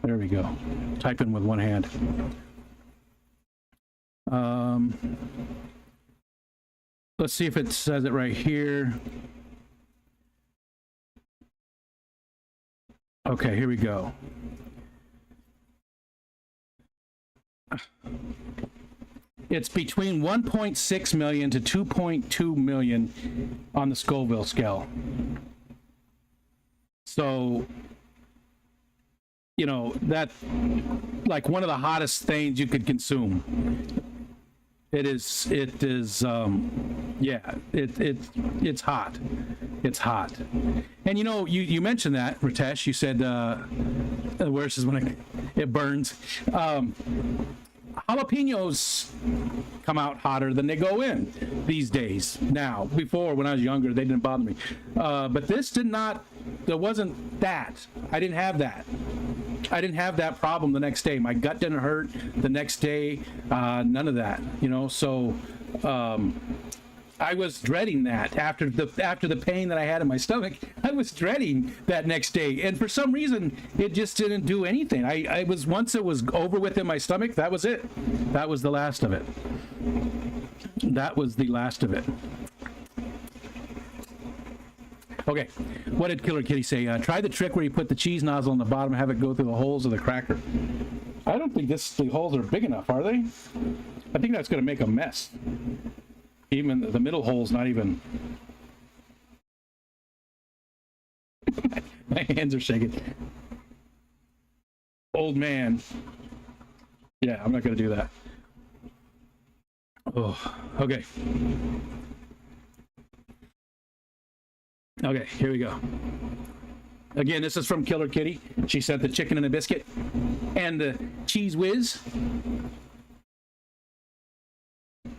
There we go. Typing with one hand. Let's see if it says it right here. Okay, here we go. It's between 1.6 million to 2.2 million on the Scoville scale. So, you know, that's like one of the hottest things you could consume. It is, yeah, it's hot. It's hot. And you know, you mentioned that, Ritesh, you said, the worst is when it burns. Jalapenos come out hotter than they go in these days. Now, before, when I was younger, they didn't bother me. But this did not, there wasn't that. I didn't have that. I didn't have that problem the next day. My gut didn't hurt the next day. None of that, you know. So I was dreading that after the pain that I had in my stomach. I was dreading that next day, and for some reason, it just didn't do anything. I was, once it was over with in my stomach, that was it. That was the last of it. That was the last of it. Okay, what did Kilirkitty say? Try the trick where you put the cheese nozzle on the bottom and have it go through the holes of the cracker. I don't think the holes are big enough, are they? I think that's going to make a mess. Even the middle hole's not even... My hands are shaking. Old man. Yeah, I'm not going to do that. Oh, okay. Okay, here we go. Again, this is from Kilirkitty. She sent the chicken and a biscuit. and the Cheese Whiz.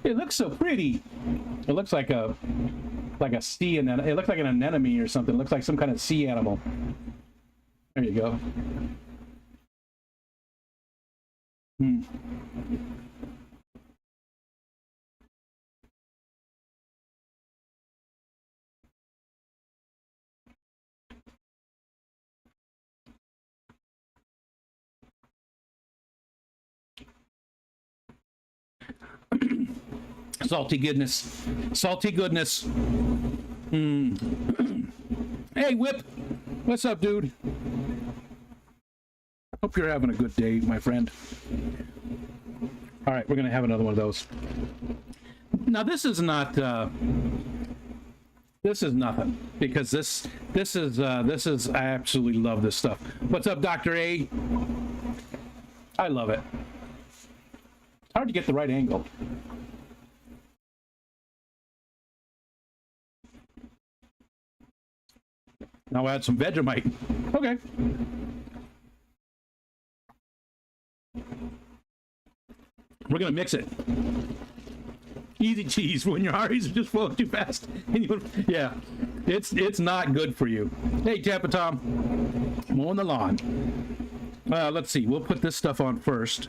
It looks so pretty. It looks like a sea anemone. It looks like an anemone or something. It looks like some kind of sea animal. There you go. Salty goodness. Salty goodness. Hey, Whip. What's up, dude? Hope you're having a good day, my friend. All right, we're going to have another one of those. Now, this is not... this is nothing, because this is I absolutely love this stuff. What's up, Dr. A? I love it. It's hard to get the right angle. Now add some Vegemite. Okay. We're gonna mix it. Easy cheese when your arteries are just flowing too fast. Yeah, it's not good for you. Hey, Tampa Tom, mowing the lawn. Let's see. We'll put this stuff on first.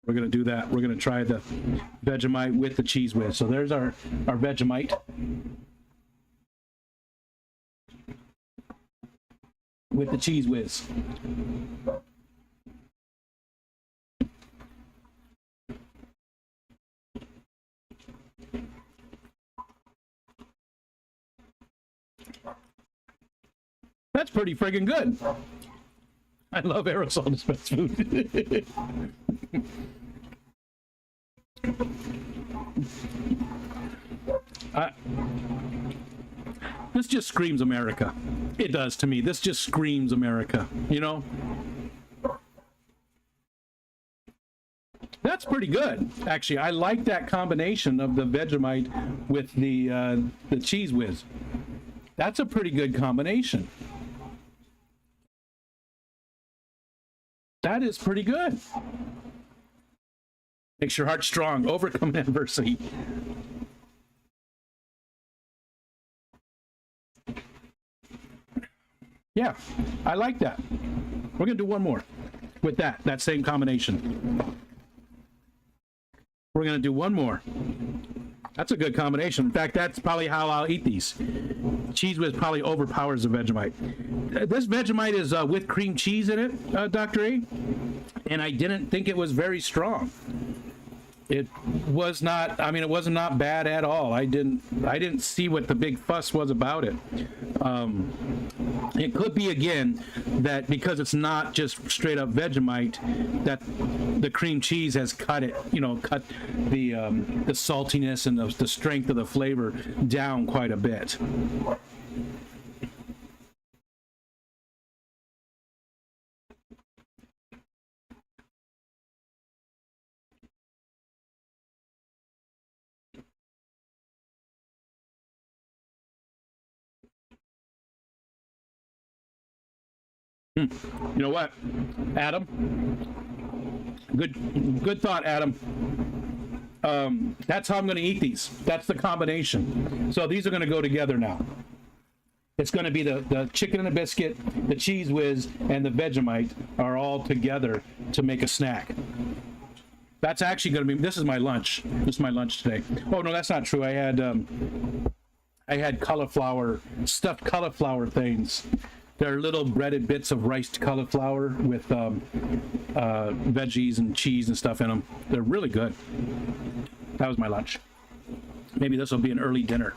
We're going to do that. We're going to try the Vegemite with the Cheese Whiz. So there's our Vegemite. With the Cheese Whiz. That's pretty friggin' good. I love aerosol dispensed food. This just screams America. It does to me. This just screams America, you know? That's pretty good, actually. I like that combination of the Vegemite with the Cheese Whiz. That's a pretty good combination. That is pretty good. Makes your heart strong. Overcome adversity. Yeah, I like that. We're gonna do one more with that same combination. We're gonna do one more. That's a good combination. In fact, that's probably how I'll eat these. Cheese Whiz probably overpowers the Vegemite. This Vegemite is with cream cheese in it, Dr. A, and I didn't think it was very strong. It was not, I mean, it was not bad at all. I didn't see what the big fuss was about it. It could be, again, that because it's not just straight up Vegemite, that the cream cheese has cut it, you know, cut the saltiness and the strength of the flavor down quite a bit. You know what, Adam? Good thought, Adam. That's how I'm going to eat these. That's the combination. So these are going to go together now. It's going to be the chicken and the biscuit, the Cheese Whiz, and the Vegemite are all together to make a snack. That's actually going to be, this is my lunch. This is my lunch today. Oh, no, that's not true. I had cauliflower, stuffed cauliflower things. They're little breaded bits of riced cauliflower with veggies and cheese and stuff in them. They're really good. That was my lunch. Maybe this will be an early dinner.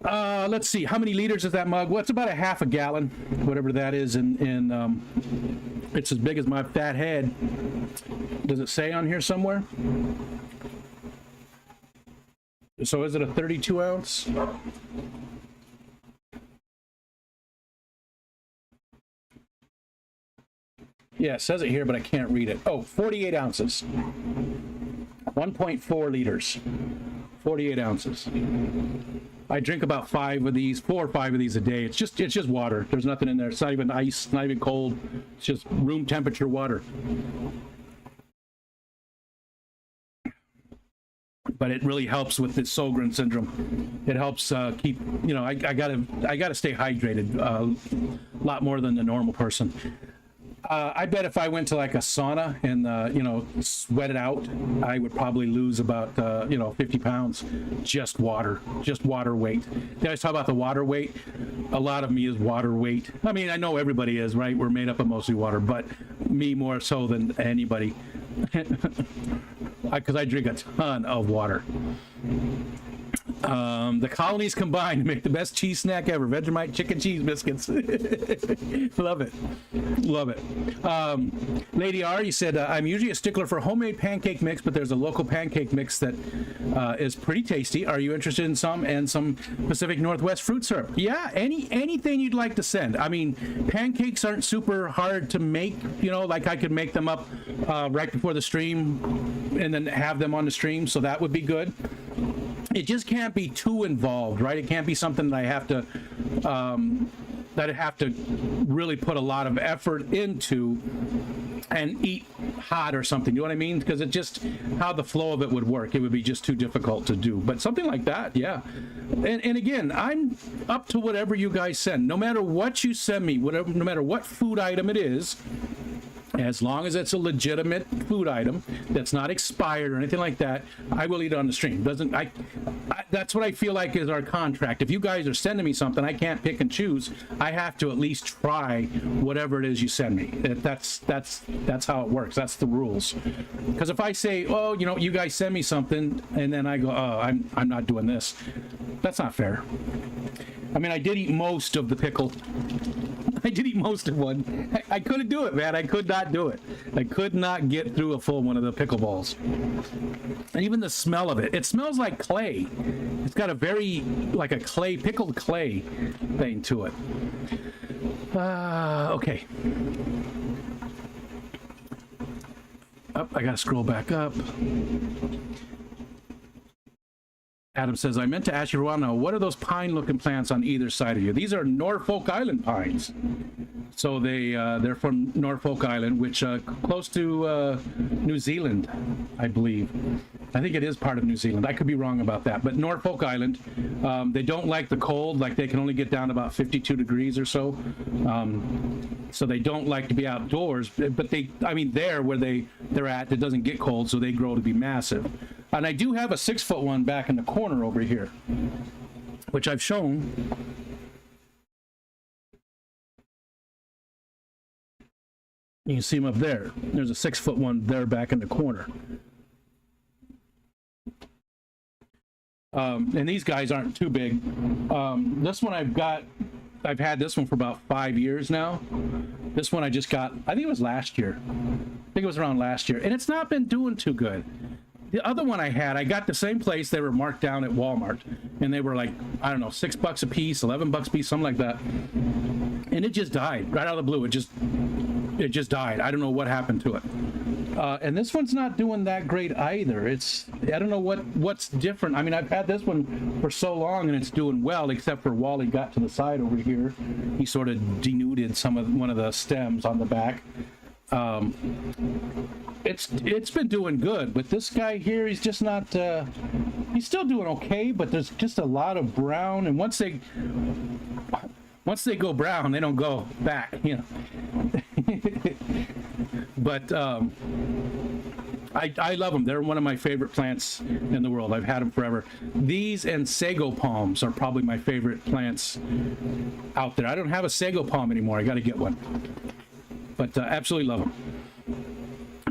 Let's see. How many liters is that mug? Well, it's about a half a gallon, whatever that is. And it's as big as my fat head. Does it say on here somewhere? So is it a 32 ounce? Yeah, it says it here, but I can't read it. Oh, 48 ounces. 1.4 liters, 48 ounces. I drink about 5 of these, 4 or 5 of these a day. It's just water. There's nothing in there. It's not even ice, not even cold. It's just room temperature water. But it really helps with this Sjogren syndrome. It helps keep, you know, I gotta stay hydrated a lot more than the normal person. I bet if I went to like a sauna and, you know, sweat it out, I would probably lose about, you know, 50 pounds. Just water weight. Did I talk about the water weight? A lot of me is water weight. I mean, I know everybody is, right? We're made up of mostly water, but me more so than anybody. Because I drink a ton of water. The colonies combined to make the best cheese snack ever. Vegemite chicken cheese biscuits. Love it. Love it. Lady R, you said, I'm usually a stickler for homemade pancake mix, but there's a local pancake mix that is pretty tasty. Are you interested in some? And some Pacific Northwest fruit syrup. Yeah, anything you'd like to send. I mean, pancakes aren't super hard to make, you know, like I could make them up right before the stream and then have them on the stream, so that would be good. It just can't be too involved, right? It can't be something that I have to really put a lot of effort into and eat hot or something. You know what I mean? Because it just, how the flow of it would work, it would be just too difficult to do. But something like that, yeah. And again, I'm up to whatever you guys send. No matter what you send me, no matter what food item it is, as long as it's a legitimate food item that's not expired or anything like that, I will eat it on the stream. That's what I feel like is our contract. If you guys are sending me something, I can't pick and choose. I have to at least try whatever it is you send me. That's how it works. That's the rules. Because if I say, oh, you know, you guys send me something, and then I go, oh, I'm not doing this. That's not fair. I mean, I did eat most of the pickle. I did eat most of one. I couldn't do it, man. I could not do it. I could not get through a full one of the pickle balls. And even the smell of it. It smells like clay. It's got a very, like a clay, pickled clay thing to it. Okay. Oh, I gotta scroll back up. Adam says, I meant to ask you for a while now, what are those pine-looking plants on either side of you? These are Norfolk Island pines. So they're from Norfolk Island, which close to New Zealand, I believe. I think it is part of New Zealand. I could be wrong about that. But Norfolk Island, they don't like the cold. Like they can only get down to about 52 degrees or so. So they don't like to be outdoors. But I mean, there where they're at, it doesn't get cold, so they grow to be massive. And I do have a 6-foot one back in the corner over here, which I've shown. You can see them up there. There's a 6-foot one there back in the corner. And these guys aren't too big. This one I've had this one for about 5 years now. This one I just got, I think it was last year. I think it was around last year. And it's not been doing too good. The other one I had, I got the same place. They were marked down at Walmart, and they were like, I don't know, $6 a piece, $11 a piece, something like that. And it just died right out of the blue. It just died. I don't know what happened to it. And this one's not doing that great either. I don't know what's different. I mean, I've had this one for so long, and it's doing well, except for Wally got to the side over here. He sort of denuded one of the stems on the back. It's been doing good, but this guy here, he's just not, he's still doing okay, but there's just a lot of brown, and once they go brown, they don't go back, you know. But I love them. They're one of my favorite plants in the world. I've had them forever. These and sago palms are probably my favorite plants out there. I don't have a sago palm anymore. I got to get one. But absolutely love them.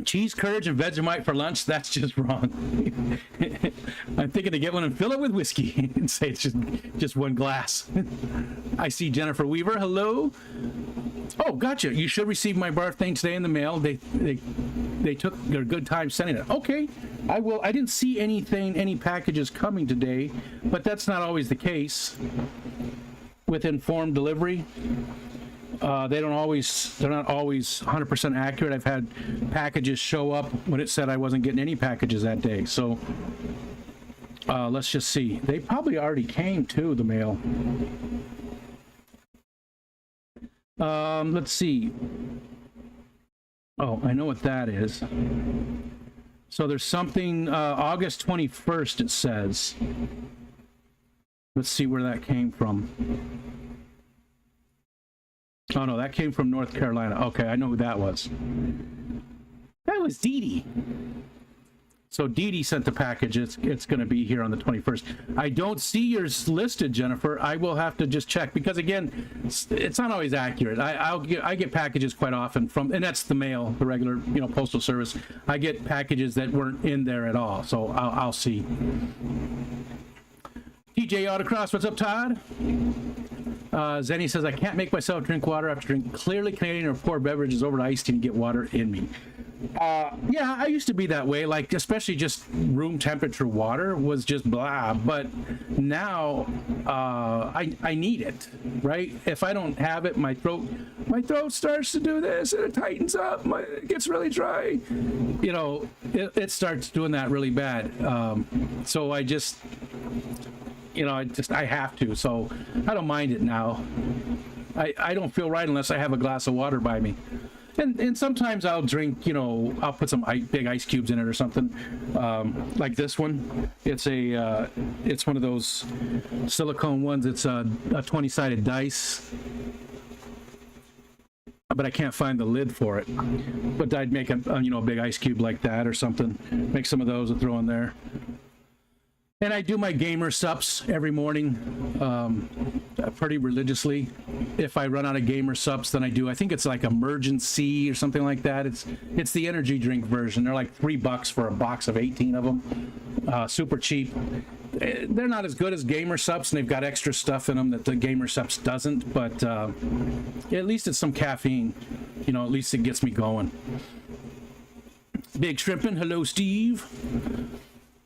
Cheese curds and Vegemite for lunch? That's just wrong. I'm thinking to get one and fill it with whiskey and say it's just one glass. I see Jennifer Weaver. Hello. Oh, gotcha. You should receive my Barf thing today in the mail. They took their good time sending it. Okay, I will. I didn't see any packages coming today, but that's not always the case with informed delivery. they're not always 100% accurate. I've had packages show up when it said I wasn't getting any packages that day. So let's just see. They probably already came too, the mail. Let's see. Oh, I know what that is. So there's something, August 21st, it says. Let's see where that came from. Oh, no, that came from North Carolina. Okay, I know who that was. That was Dee Dee. So Dee Dee sent the package. It's going to be here on the 21st. I don't see yours listed, Jennifer. I will have to just check because, again, it's not always accurate. I get packages quite often from, and that's the mail, the regular, postal service. I get packages that weren't in there at all. So I'll see. TJ Autocross, what's up, Todd? Zenny says, I can't make myself drink water after drinking clearly Canadian or poor beverages over to iced tea and get water in me. Yeah, I used to be that way, like especially just room temperature water was just blah, but now I need it, right? If I don't have it, my throat starts to do this and it tightens up, it gets really dry. It starts doing that really bad. So I just I have to, so I don't mind it now. I don't feel right unless I have a glass of water by me. And sometimes I'll drink, I'll put some big ice cubes in it or something, like this one. It's one of those silicone ones. It's a 20-sided dice, but I can't find the lid for it. But I'd make a big ice cube like that or something. Make some of those and throw in there. And I do my gamer sups every morning, pretty religiously. If I run out of gamer sups, then I think it's like Emergency or something like that. It's the energy drink version. They're like $3 for a box of 18 of them. Super cheap. They're not as good as gamer sups, and they've got extra stuff in them that the gamer sups doesn't. But at least it's some caffeine. At least it gets me going. Big Shrimpin', hello, Steve.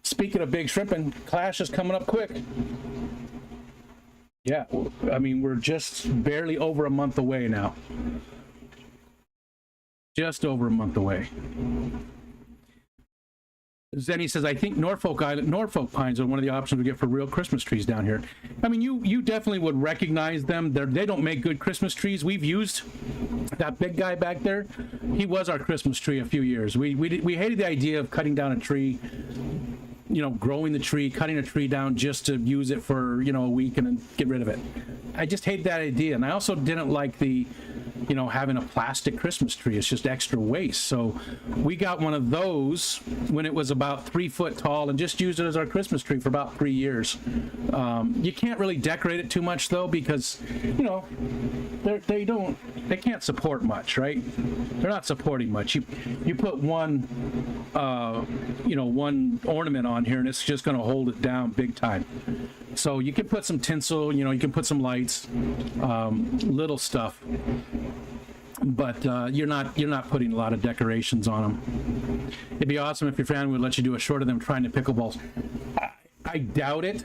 Speaking of big shrimping, Clash is coming up quick. Yeah, I mean, we're just barely over a month away now. Just over a month away. Zenny says, I think Norfolk pines are one of the options we get for real Christmas trees down here. I mean, you definitely would recognize them. They don't make good Christmas trees. We've used that big guy back there. He was our Christmas tree a few years. We hated the idea of cutting down a tree, growing the tree, cutting a tree down just to use it for, a week and then get rid of it. I just hate that idea. And I also didn't like the, having a plastic Christmas tree. It's just extra waste. So we got one of those when it was about 3 foot tall and just used it as our Christmas tree for about 3 years. You can't really decorate it too much though, because, they can't support much, right? They're not supporting much. You put one ornament on here and it's just going to hold it down big time. So you can put some tinsel, you can put some lights, little stuff, but you're not putting a lot of decorations on them. It'd be awesome if your family would let you do a short of them trying to pickleballs. I doubt it.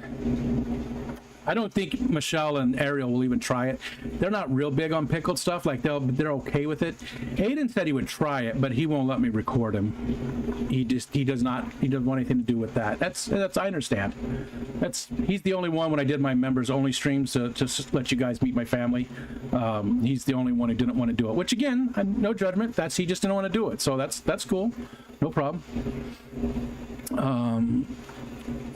I don't think Michelle and Ariel will even try it. They're not real big on pickled stuff. Like they're okay with it. Aiden said he would try it, but he won't let me record him. He doesn't want anything to do with that. That's I understand. He's the only one when I did my members only streams to let you guys meet my family. He's the only one who didn't want to do it. Which again, no judgment. He just didn't want to do it. So that's cool. No problem.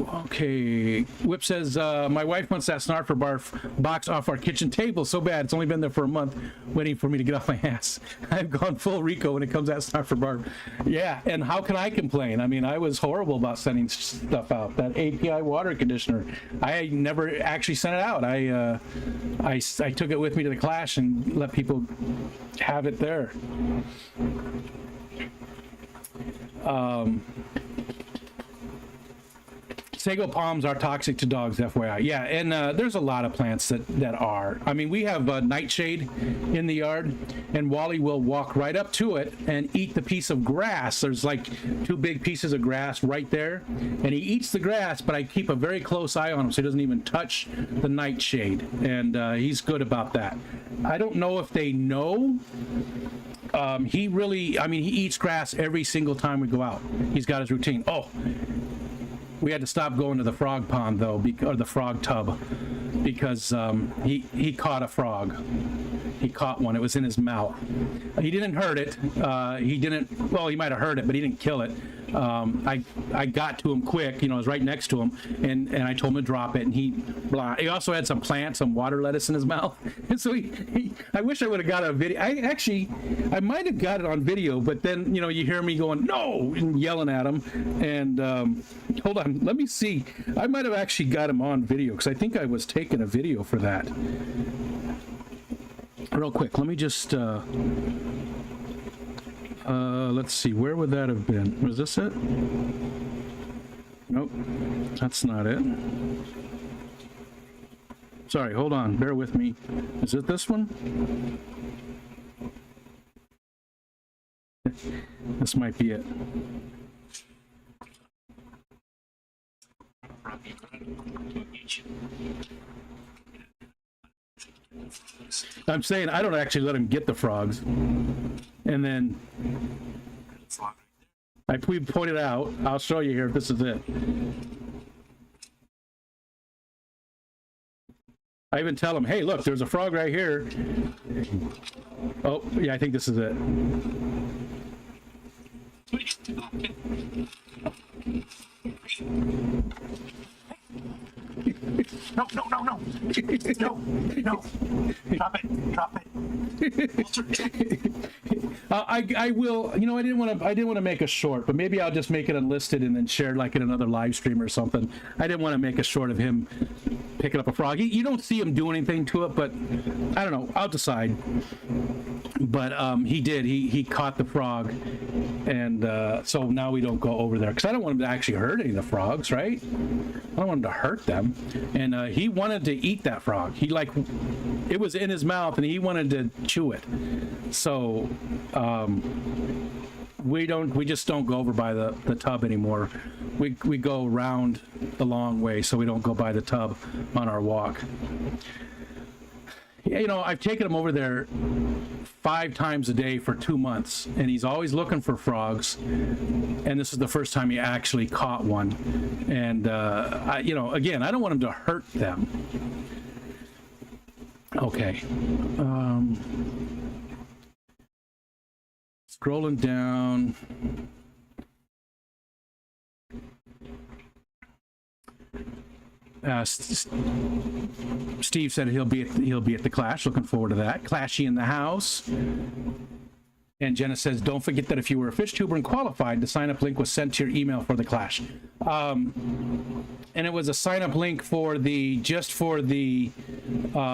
Okay, Whip says, my wife wants that Snarf or Barf box off our kitchen table so bad. It's only been there for a month, waiting for me to get off my ass. I've gone full Rico when it comes to that Snarf or Barf. Yeah, and how can I complain? I mean, I was horrible about sending stuff out. That API water conditioner, I never actually sent it out. I took it with me to the Clash and let people have it there. Sago palms are toxic to dogs, FYI. Yeah, and there's a lot of plants that are. I mean, we have nightshade in the yard, and Wally will walk right up to it and eat the piece of grass. There's like 2 big pieces of grass right there, and he eats the grass, but I keep a very close eye on him so he doesn't even touch the nightshade, and he's good about that. I don't know if they know. He really, I mean, he eats grass every single time we go out. He's got his routine. Oh, we had to stop going to the frog pond though, or the frog tub, because he caught a frog. He caught one. It was in his mouth. He didn't hurt it. He didn't. Well, he might have hurt it, but he didn't kill it. I got to him quick. You know, I was right next to him, and I told him to drop it. And he also had some plants, some water lettuce in his mouth. And so I wish I would have got a video. I might have got it on video, but then you hear me going no and yelling at him. And hold on, let me see. I might have actually got him on video because I think I was taking a video for that. Real quick, let me just let's see, where would that have been? Was this it? Nope, that's not it. Sorry, hold on, bear with me. Is it this one? This might be it. I'm saying I don't actually let him get the frogs, and then we point it out. I'll show you here if this is it. I even tell him, hey, look, there's a frog right here. Oh, yeah, I think this is it. No. Drop it. I will. I didn't want to make a short, but maybe I'll just make it unlisted and then share like in another live stream or something. I didn't want to make a short of him picking up a frog. You don't see him do anything to it, but I don't know. I'll decide. But he did. He caught the frog, and so now we don't go over there because I don't want him to actually hurt any of the frogs, right? I don't want him to hurt them. And he wanted to eat that frog. It was in his mouth, and he wanted to chew it. So we just don't go over by the tub anymore. We go around the long way, so we don't go by the tub on our walk. I've taken him over there 5 times a day for 2 months, and he's always looking for frogs. And this is the first time he actually caught one. And again, I don't want him to hurt them. Okay. Scrolling down. Steve said he'll be at the Clash. Looking forward to that. Clashy in the house. And Jenna says, don't forget that if you were a fish tuber and qualified, the sign-up link was sent to your email for the Clash. And it was a sign-up link for the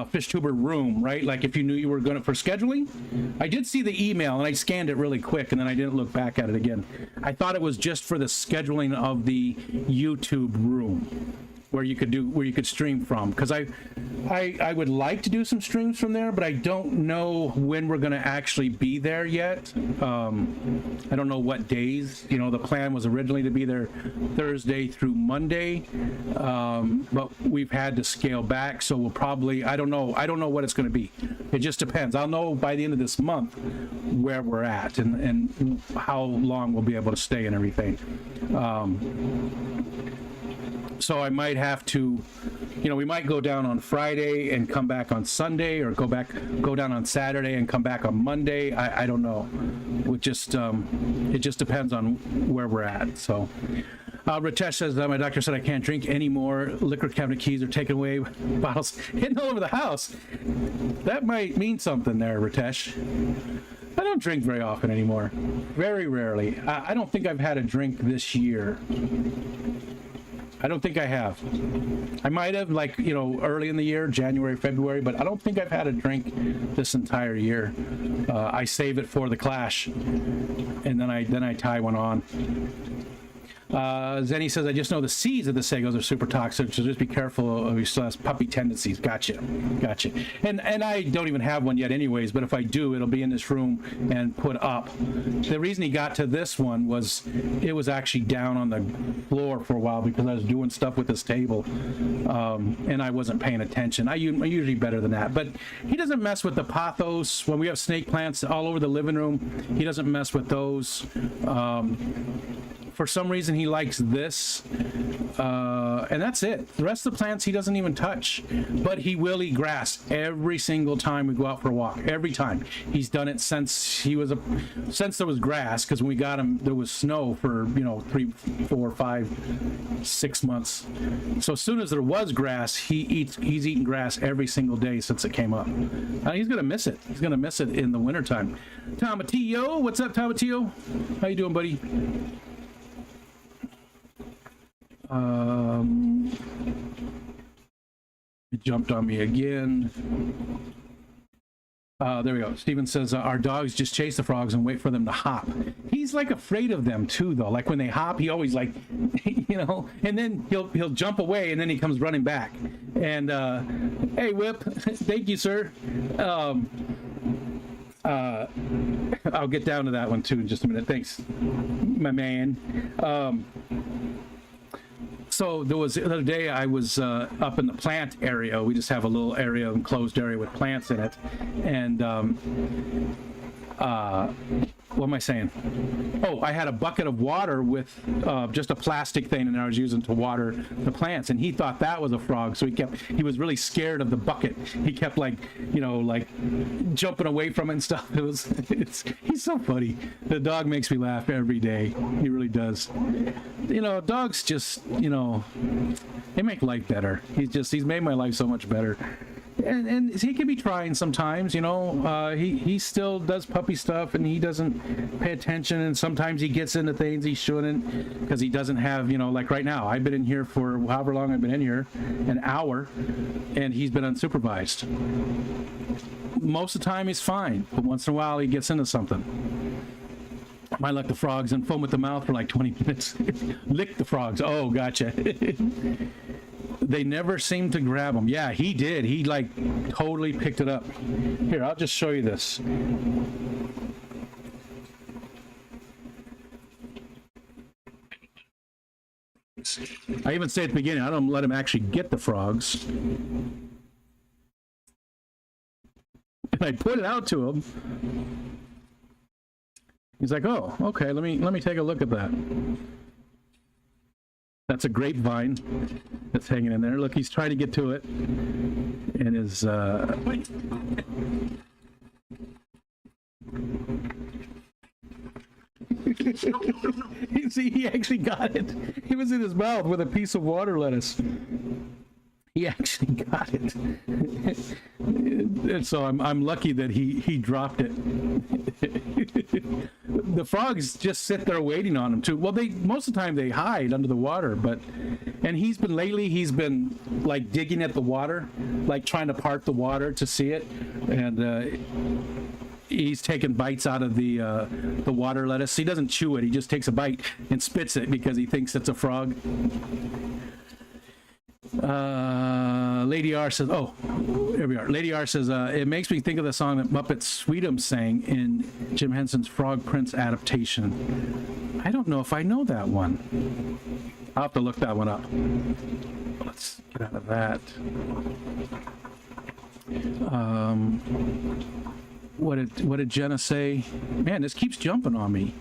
fish tuber room, right? Like if you knew you were going to, for scheduling. I did see the email and I scanned it really quick and then I didn't look back at it again. I thought it was just for the scheduling of the YouTube room, where you could stream from, because I would like to do some streams from there, but I don't know when we're going to actually be there yet. I don't know what days. The plan was originally to be there Thursday through Monday, but we've had to scale back, so we'll probably, I don't know what it's going to be. It just depends. I'll know by the end of this month where we're at and how long we'll be able to stay and everything. So I might have to, we might go down on Friday and come back on Sunday, or go down on Saturday and come back on Monday. I don't know. It just depends on where we're at. So Ritesh says that my doctor said I can't drink anymore. Liquor cabinet keys are taken away. Bottles hitting all over the house. That might mean something there, Ritesh. I don't drink very often anymore. Very rarely. I don't think I've had a drink this year. I don't think I have. I might have, early in the year, January, February, but I don't think I've had a drink this entire year. I save it for the Clash, and then I tie one on. Zenny says, I just know the seeds of the sagos are super toxic, so just be careful of your still has puppy tendencies. Gotcha. And I don't even have one yet anyways, but if I do, it'll be in this room and put up. The reason he got to this one was it was actually down on the floor for a while because I was doing stuff with this table, and I wasn't paying attention. I'm usually better than that, but he doesn't mess with the pothos. When we have snake plants all over the living room, he doesn't mess with those. For some reason he likes this, and that's it. The rest of the plants he doesn't even touch, but he will eat grass every single time we go out for a walk. Every time. He's done it since since there was grass, because when we got him there was snow for 3, 4, 5, 6 months. So as soon as there was grass, he's eaten grass every single day since it came up. He's gonna miss it. He's gonna miss it in the wintertime. Tomatillo, what's up, Tomatillo? How you doing, buddy? It jumped on me again. There we go. Steven says our dogs just chase the frogs and wait for them to hop. He's like afraid of them too, though. Like when they hop, he always like, and then he'll jump away and then he comes running back. And hey, Whip, thank you, sir. I'll get down to that one too in just a minute. Thanks, my man. So there was the other day I was up in the plant area. We just have a little area, enclosed area with plants in it. And what am I saying? Oh, I had a bucket of water with just a plastic thing, and I was using to water the plants, and he thought that was a frog, so he was really scared of the bucket. He kept like jumping away from it and stuff. He's so funny. The dog makes me laugh every day. He really does. Dogs just they make life better. He's made my life so much better. And he can be trying sometimes, he still does puppy stuff and he doesn't pay attention, and sometimes he gets into things he shouldn't because he doesn't have, like right now, I've been in here for however long I've been in here, an hour, and he's been unsupervised. Most of the time he's fine, but once in a while he gets into something. Might lick the frogs and foam with the mouth for like 20 minutes. Lick the frogs. Oh, gotcha. They never seem to grab them. Yeah, he did. He like totally picked it up. Here, I'll just show you this. I even say at the beginning, I don't let him actually get the frogs. And I put it out to him. He's like, oh, okay, let me take a look at that. That's a grapevine that's hanging in there. Look, he's trying to get to it. And his see, he actually got it. He was in his mouth with a piece of water lettuce. He actually got it. And so I'm lucky that he dropped it. The frogs just sit there waiting on him too. Well, most of the time they hide under the water, and he's been like digging at the water, like trying to part the water to see it, and he's taking bites out of the water lettuce. He doesn't chew it. He just takes a bite and spits it because he thinks it's a frog. Lady R says, oh, here we are. Lady R says, it makes me think of the song that Muppet Sweetums sang in Jim Henson's Frog Prince adaptation. I don't know if I know that one. I'll have to look that one up. Let's get out of that. What did Jenna say? Man, this keeps jumping on me.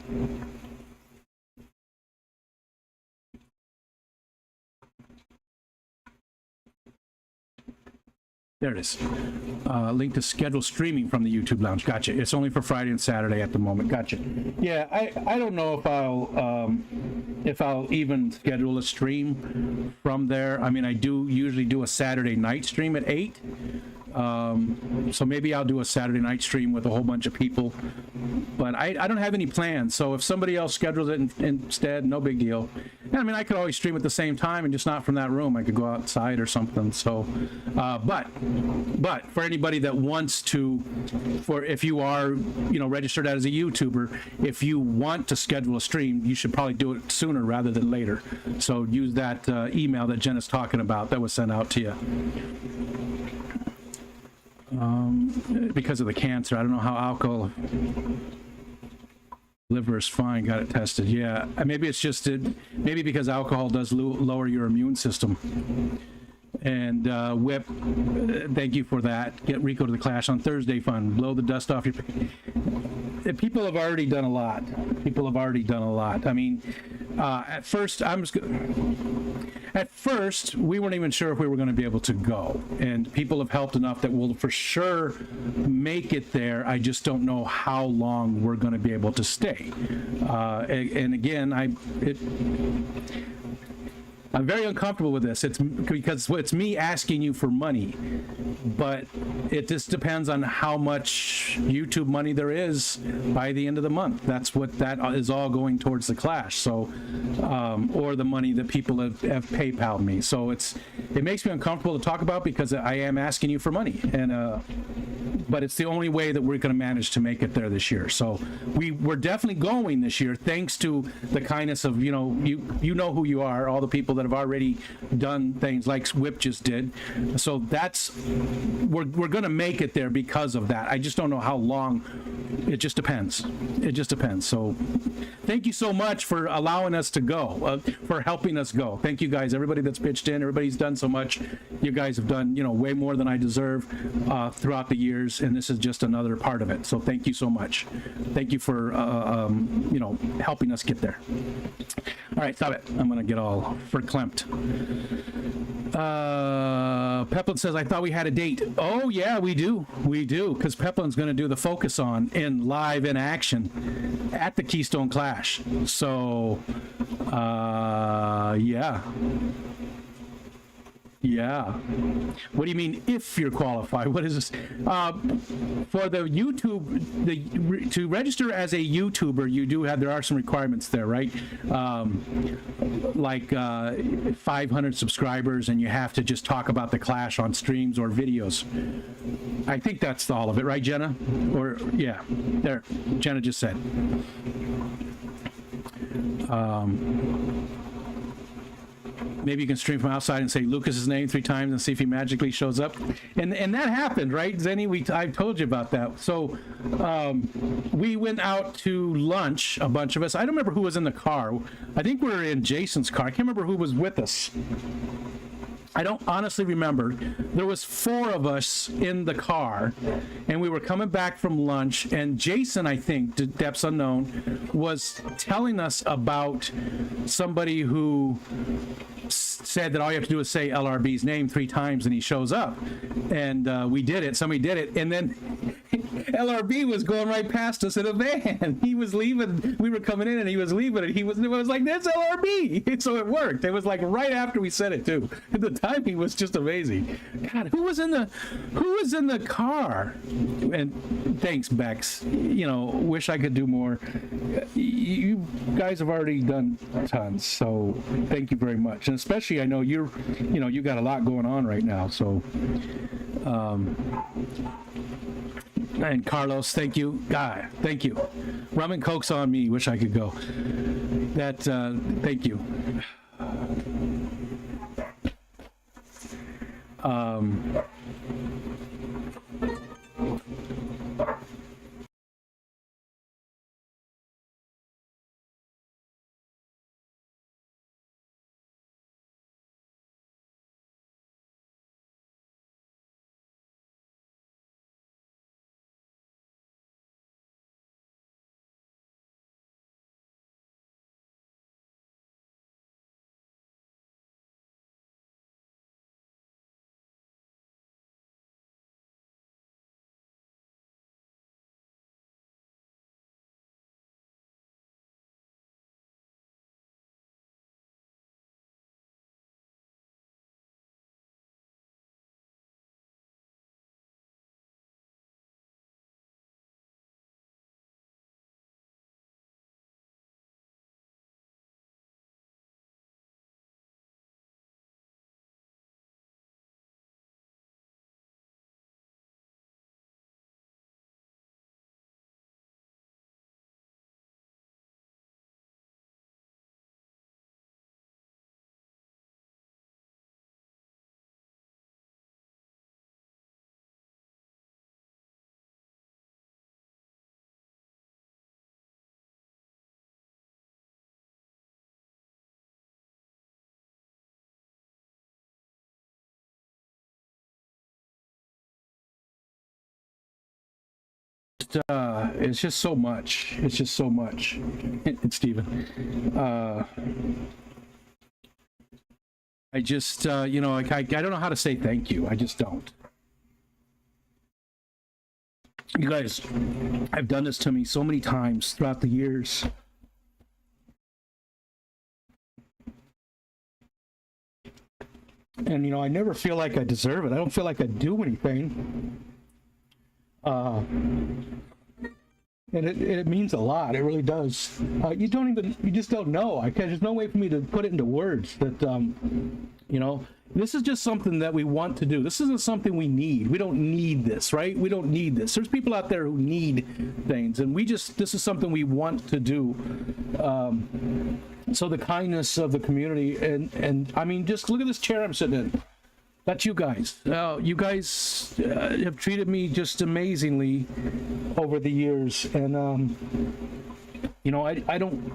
There it is. Link to schedule streaming from the YouTube lounge. Gotcha. It's only for Friday and Saturday at the moment. Gotcha. Yeah, I don't know if I'll even schedule a stream from there. I mean, I do usually do a Saturday night stream at 8. So maybe I'll do a Saturday night stream with a whole bunch of people, but I don't have any plans. So if somebody else schedules it instead, no big deal. And I mean, I could always stream at the same time and just not from that room. I could go outside or something. So, but for anybody that wants to, if you are, registered as a YouTuber, if you want to schedule a stream, you should probably do it sooner rather than later. So use that email that Jen is talking about that was sent out to you. Because of the cancer, I don't know how alcohol. Liver is fine, got it tested. Yeah, maybe it's just maybe because alcohol does lower your immune system. And Whip, thank you for that. Get Rico to the Clash on Thursday fun. Blow the dust off your. People have already done a lot. People have already done a lot. I mean, at first we weren't even sure if we were going to be able to go, and people have helped enough that we'll for sure make it there. I just don't know how long we're going to be able to stay. And again, I'm very uncomfortable with this. It's because it's me asking you for money, but it just depends on how much YouTube money there is by the end of the month. That's what that is all going towards the Clash. So, or the money that people have PayPal'd me. So it makes me uncomfortable to talk about because I am asking you for money, and but it's the only way that we're going to manage to make it there this year. So we're definitely going this year, thanks to the kindness of you know who you are, all the people that have already done things like Whip just did. So we're going to make it there because of that. I just don't know how long. It just depends. It just depends. So thank you so much for allowing us to go, for helping us go. Thank you guys, everybody that's pitched in, everybody's done so much. You guys have done way more than I deserve throughout the years, and this is just another part of it. So thank you so much. Thank you for helping us get there. All right, stop it. I'm gonna get all verklempt. Peplin says, I thought we had a date. Oh yeah, we do, because Peplin's gonna do the focus on in live in action at the Keystone Clash. So yeah. What do you mean if you're qualified? What is this? For the YouTube, to register as a YouTuber, there are some requirements there, right? Like 500 subscribers, and you have to just talk about the Clash on streams or videos. I think that's all of it, right, Jenna? Or yeah, there, Jenna just said. Maybe you can stream from outside and say Lucas's name 3 times and see if he magically shows up. And that happened, right, Zenny? I told you about that. So we went out to lunch, a bunch of us. I don't remember who was in the car. I think we were in Jason's car. I can't remember who was with us. I don't honestly remember. There was 4 of us in the car, and we were coming back from lunch, and Jason, I think, depths unknown, was telling us about somebody who said that all you have to do is say LRB's name 3 times and he shows up. And we did it. Somebody did it. And then LRB was going right past us in a van. He was leaving. We were coming in and he was leaving. And it was like, there's LRB. So it worked. It was like right after we said it too. The timing was just amazing. God, who was in the car? And thanks, Bex. Wish I could do more. You guys have already done tons. So thank you very much. And especially, I know you got a lot going on right now. So, and Carlos, thank you. God, thank you. Rum and Coke's on me. Wish I could go. Thank you. it's just so much. It's just so much. It's Steven. I just, you know, like, I don't know how to say thank you. I just don't. You guys, I've done this to me so many times throughout the years. And, you know, I never feel like I deserve it. I don't feel like I do anything. And it means a lot. It really does. You just don't know. There's no way for me to put it into words that, you know, this is just something that we want to do. This isn't something we need. We don't need this, right? We don't need this. There's people out there who need things, and this is something we want to do. So the kindness of the community, and I mean, just look at this chair I'm sitting in. That's you guys. You guys have treated me just amazingly over the years, and you know, I don't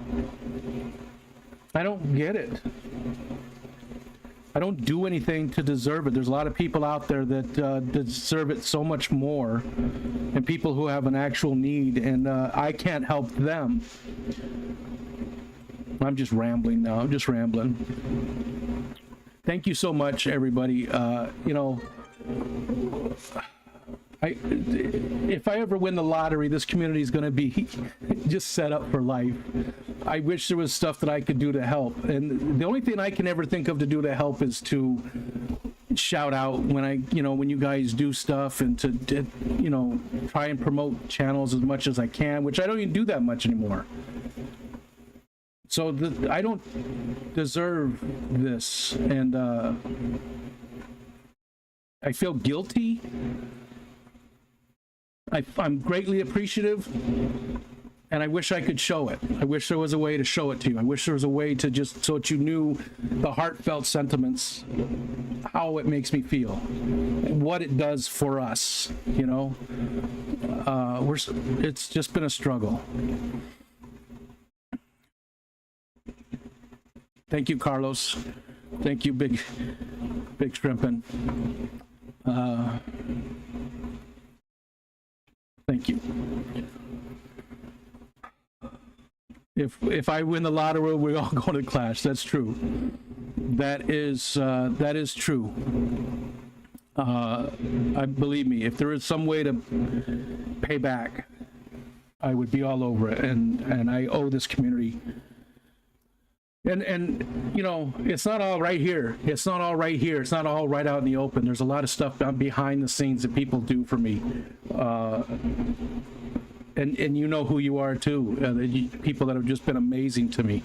get it. I don't do anything to deserve it. There's a lot of people out there that deserve it so much more, and people who have an actual need, and I can't help them. I'm just rambling now. I'm just rambling. Thank you so much, everybody. You know, if I ever win the lottery, this community is going to be just set up for life. I wish there was stuff that I could do to help, and the only thing I can ever think of to do to help is to shout out when you guys do stuff, and to you know, try and promote channels as much as I can, which I don't even do that much anymore. So I don't deserve this, and I feel guilty. I'm greatly appreciative, and I wish I could show it. I wish there was a way to show it to you. I wish there was a way to just so that you knew the heartfelt sentiments, how it makes me feel, what it does for us. You know, it's just been a struggle. Thank you, Carlos. Thank you, Big Shrimpin'. Thank you. If I win the lottery, we all go to Clash. That's true. That is true. I believe me. If there is some way to pay back, I would be all over it. And I owe this community. And you know, it's not all right here. It's not all right here. It's not all right out in the open. There's a lot of stuff behind the scenes that people do for me. And you know who you are too. People that have just been amazing to me.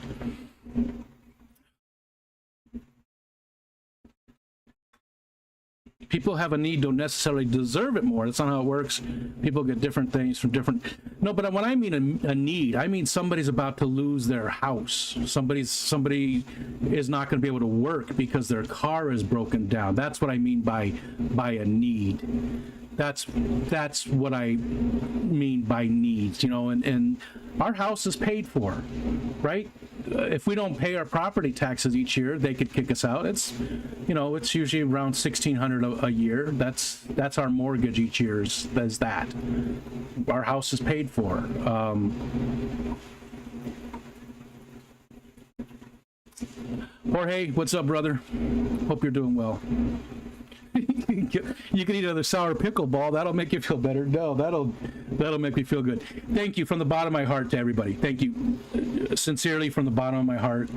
People have a need, don't necessarily deserve it more. That's not how it works. People get different things from different. No, but when I mean a need, I mean somebody's about to lose their house. Somebody is not going to be able to work because their car is broken down. That's what I mean by a need. That's what I mean by needs. You know, and our house is paid for, right? If we don't pay our property taxes each year, they could kick us out. It's, you know, it's usually around $1,600 a year. That's our mortgage each year. Is that our house is paid for. Jorge, what's up, brother? Hope you're doing well. You can eat another sour pickle ball. That'll make you feel better. No, that'll make me feel good. Thank you from the bottom of my heart to everybody. Thank you sincerely from the bottom of my heart.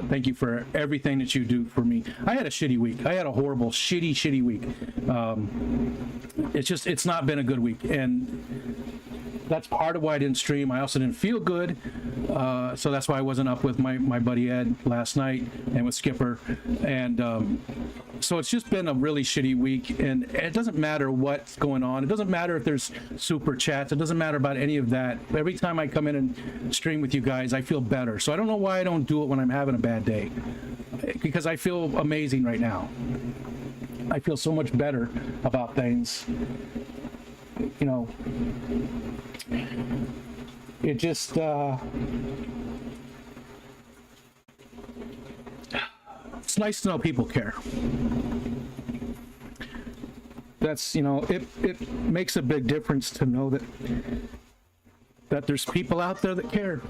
Thank you for everything that you do for me. I had a shitty week. I had a horrible, shitty week. It's not been a good week, and that's part of why I didn't stream. I also didn't feel good, so that's why I wasn't up with my buddy Ed last night and with Skipper, and so it's just been a really shitty week. And it doesn't matter what's going on. It doesn't matter if there's super chats. It doesn't matter about any of that. Every time I come in and stream with you guys, I feel better. So I don't know why I don't do it when I'm having a bad day, because I feel amazing right now. I feel so much better about things. You know, it just it's nice to know people care. that's, it makes a big difference to know that there's people out there that care.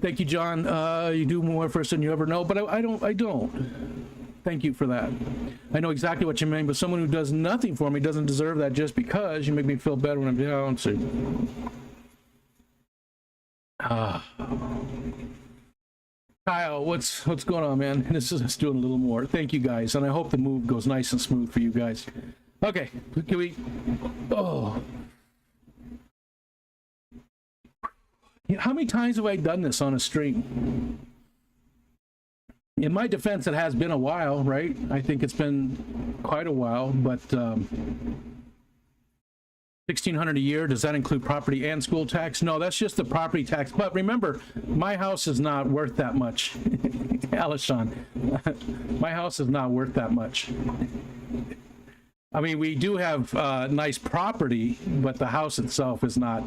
Thank you, John. You do more for us than you ever know, but I don't. Thank you for that. I know exactly what you mean, but someone who does nothing for me doesn't deserve that just because you make me feel better when I'm down. So, Kyle, what's going on, man? This is us doing a little more. Thank you, guys, and I hope the move goes nice and smooth for you guys. Okay, can we? Oh. How many times have I done this on a stream? In my defense, it has been a while, right? I think it's been quite a while, but $1,600 a year, does that include property and school tax? No, that's just the property tax. But remember, my house is not worth that much. Alishon, my house is not worth that much. I mean, we do have nice property, but the house itself is not.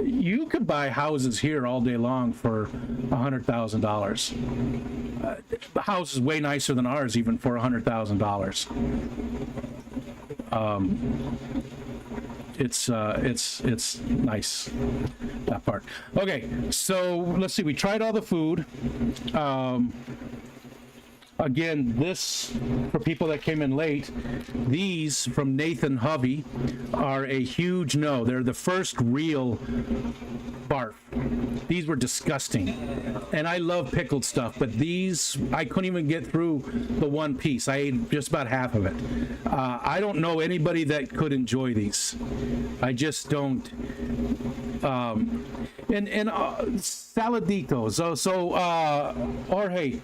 You could buy houses here all day long for $100,000. The house is way nicer than ours, even for $100,000. It's nice, that part. Okay, so let's see. We tried all the food. Again, this, for people that came in late, these from Nathan Hovey are a huge no. They're the first real barf. These were disgusting. And I love pickled stuff, but these, I couldn't even get through the one piece. I ate just about half of it. I don't know anybody that could enjoy these. I just don't. And saladitos. Jorge,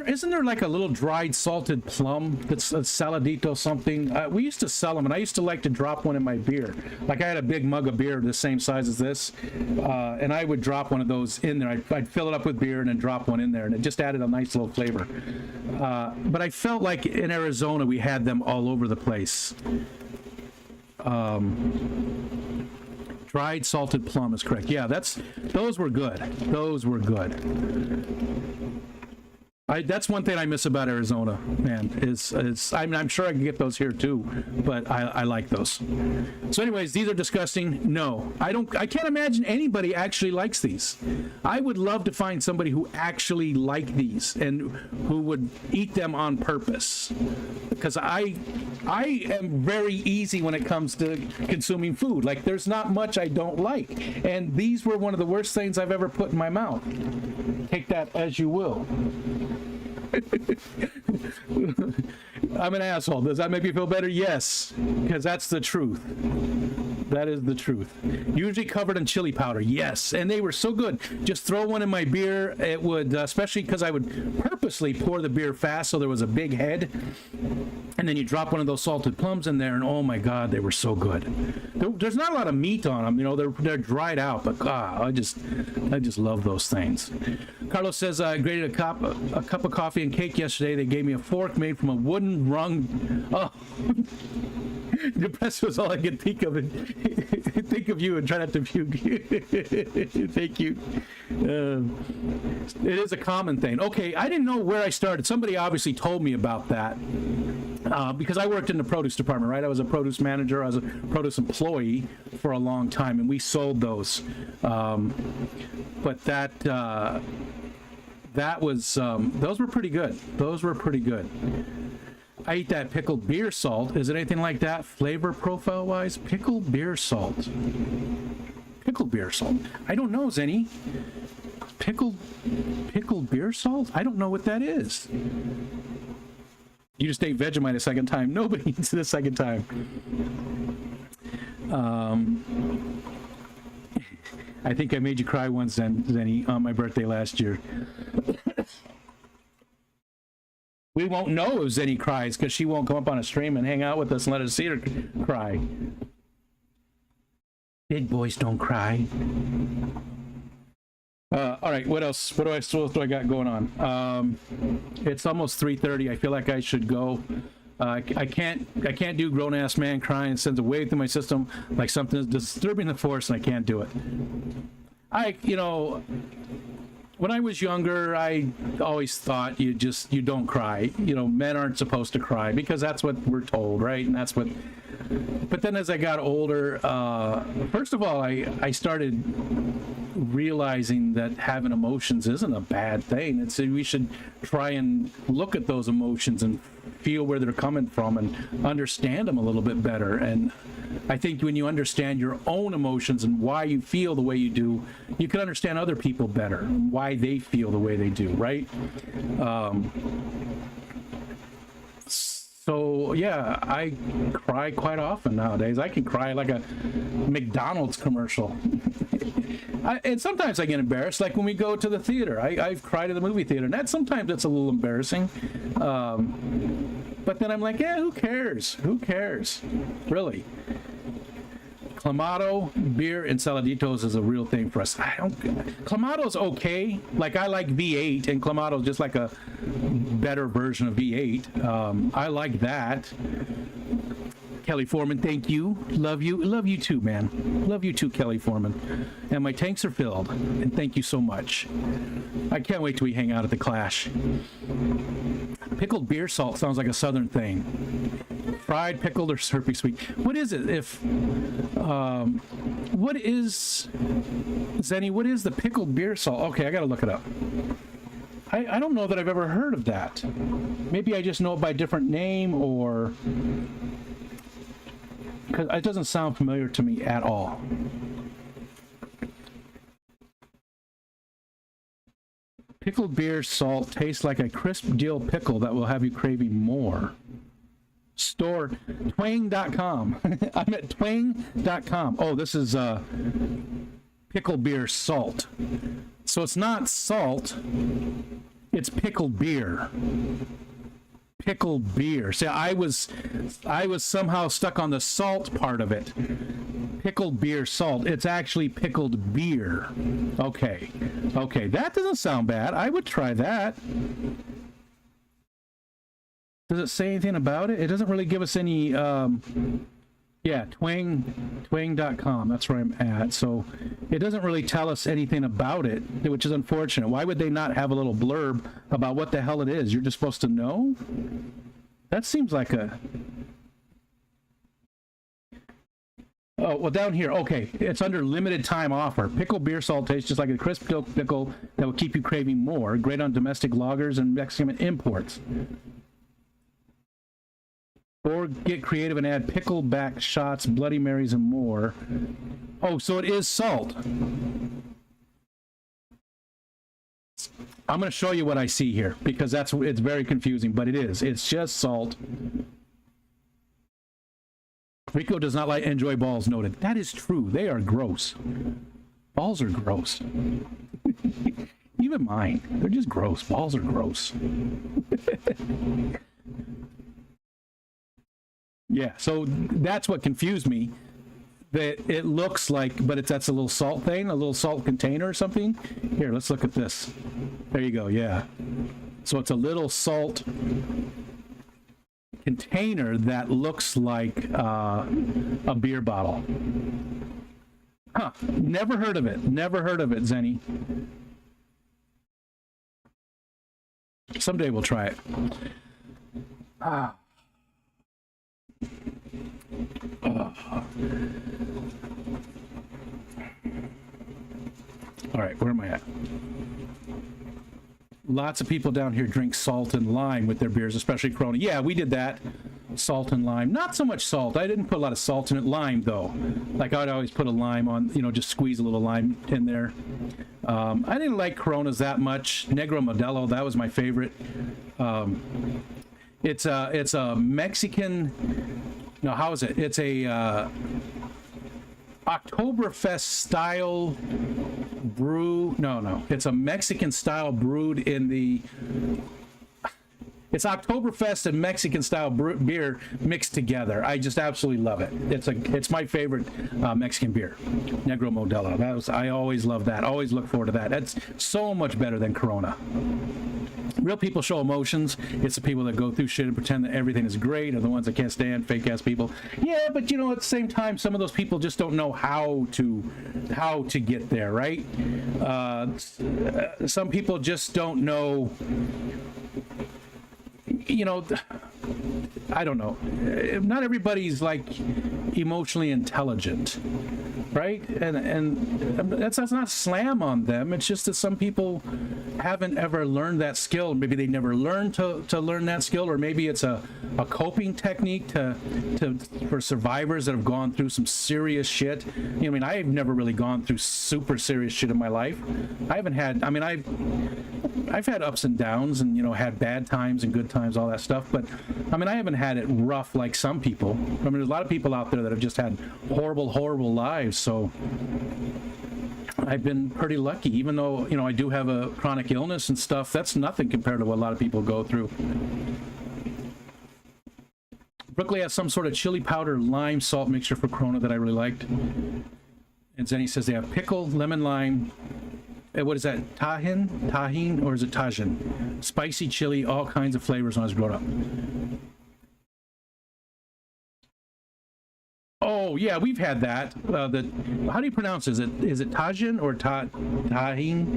isn't there like a little dried salted plum that's a saladito something? We used to sell them, and I used to like to drop one in my beer. Like I had a big mug of beer the same size as this, and I would drop one of those in there. I'd fill it up with beer and then drop one in there, and it just added a nice little flavor. But I felt like in Arizona we had them all over the place. Dried salted plum is correct. Yeah, those were good. Those were good. That's one thing I miss about Arizona, man. I'm sure I can get those here too, but I like those. So, anyways, these are disgusting. No, I can't imagine anybody actually likes these. I would love to find somebody who actually liked these and who would eat them on purpose, because I am very easy when it comes to consuming food. Like, there's not much I don't like, and these were one of the worst things I've ever put in my mouth. Take that as you will. I'm an asshole. Does that make me feel better? Yes, because that's the truth. That is the truth. Usually covered in chili powder. Yes, and they were so good. Just throw one in my beer. It would, especially because I would purposely pour the beer fast so there was a big head, and then you drop one of those salted plums in there, and oh my God, they were so good. There's not a lot of meat on them, they're dried out, but I just love those things. Carlos says, I graded a cup of coffee and cake yesterday. They gave me a fork made from a wooden rung. Oh, depressed was all I could think of. Think of you and try not to puke. Thank you. It is a common thing. Okay, I didn't know where I started. Somebody obviously told me about that. Because I worked in the produce department, right? I was a produce manager. I was a produce employee for a long time, and we sold those. But that was, those were pretty good. Those were pretty good. I eat that pickled beer salt. Is it anything like that, flavor profile wise? Pickled beer salt. Pickled beer salt. I don't know, Zenny. Pickled beer salt? I don't know what that is. You just ate Vegemite a second time. Nobody eats it a second time. I think I made you cry once, Zenny, on my birthday last year. We won't know if Zenny cries because she won't come up on a stream and hang out with us and let us see her cry. Big boys don't cry. All right, what else? What else do I got going on? It's almost 3:30. I feel like I should go. I can't do grown ass man crying. It sends a wave through my system like something is disturbing the force, and I can't do it. when I was younger, I always thought you don't cry. You know, men aren't supposed to cry because that's what we're told, right? And that's what. But then as I got older, first of all, I started realizing that having emotions isn't a bad thing. It's we should try and look at those emotions and feel where they're coming from and understand them a little bit better. And I think when you understand your own emotions and why you feel the way you do, you can understand other people better, why they feel the way they do, right? So yeah, I cry quite often nowadays. I can cry like a McDonald's commercial. And sometimes I get embarrassed, like when we go to the theater. I've cried at the movie theater, and sometimes that's a little embarrassing. But then I'm like, yeah, who cares? Who cares? Really. Clamato, beer, and saladitos is a real thing for us. Clamato's okay. Like, I like V8, and Clamato's just like a better version of V8. I like that. Kelly Foreman, thank you. Love you. Love you too, man. Love you too, Kelly Foreman. And my tanks are filled. And thank you so much. I can't wait till we hang out at the Clash. Pickled beer salt sounds like a southern thing. Fried, pickled, or syrupy sweet. What is it? What is, Zenny, what is the pickled beer salt? Okay, I gotta look it up. I don't know that I've ever heard of that. Maybe I just know it by a different name, or because it doesn't sound familiar to me at all. Pickled beer salt tastes like a crisp dill pickle that will have you craving more. Store twang.com. I'm at twang.com. Oh, this is pickled beer salt. So it's not salt, it's pickled beer. Pickled beer. See, I was somehow stuck on the salt part of it. Pickled beer salt. It's actually pickled beer. Okay. Okay, that doesn't sound bad. I would try that. Does it say anything about it? It doesn't really give us any yeah, twang.com. That's where I'm at. So it doesn't really tell us anything about it, which is unfortunate. Why would they not have a little blurb about what the hell it is? You're just supposed to know? That seems like a... Oh, well, down here, okay. It's under limited time offer. Pickled beer salt tastes just like a crisp dill pickle that will keep you craving more. Great on domestic lagers and Mexican imports. Or get creative and add pickleback shots, Bloody Marys, and more. Oh, so it is salt. I'm going to show you what I see here, because it's very confusing, but it is. It's just salt. Rico does not enjoy balls, noted. That is true. They are gross. Balls are gross. Even mine. They're just gross. Balls are gross. Yeah, so that's what confused me. That it looks like, but that's a little salt thing, a little salt container or something. Here, let's look at this. There you go, yeah. So it's a little salt container that looks like a beer bottle. Huh, never heard of it. Never heard of it, Zenny. Someday we'll try it. All right, where am I at? Lots of people down here drink salt and lime with their beers, especially Corona. Yeah, we did that. Salt and lime. Not so much salt. I didn't put a lot of salt in it. Lime, though. Like, I'd always put a lime on, you know, just squeeze a little lime in there. I didn't like Coronas that much. Negro Modelo, that was my favorite. It's a Mexican... No, how is it? It's a Oktoberfest style brew. No. It's a Mexican style brewed in the... It's Oktoberfest and Mexican style beer mixed together. I just absolutely love it. It's my favorite Mexican beer, Negro Modelo. I always love that. Always look forward to that. That's so much better than Corona. Real people show emotions. It's the people that go through shit and pretend that everything is great, are the ones that can't stand fake ass people. Yeah, but you know, at the same time, some of those people just don't know how to get there, right? Some people just don't know. You know, I don't know. Not everybody's like emotionally intelligent, right? And that's not a slam on them. It's just that some people haven't ever learned that skill. Maybe they never learned to learn that skill, or maybe it's a coping technique for survivors that have gone through some serious shit. You know, I mean, I've never really gone through super serious shit in my life. I haven't had. I mean, I've had ups and downs, and you know, had bad times and good times, all that stuff. But I mean, I haven't had it rough like some people. I mean, there's a lot of people out there that have just had horrible lives. So I've been pretty lucky, even though, you know, I do have a chronic illness and stuff. That's nothing compared to what a lot of people go through. Brooklyn has some sort of chili powder lime salt mixture for Corona that I really liked. And Zenny says they have pickle, lemon, lime. What is that? Tahine, or is it Tajin? Spicy chili, all kinds of flavors when I was growing up. Oh yeah, we've had that. How do you pronounce it? Is it Tajin or Tahine?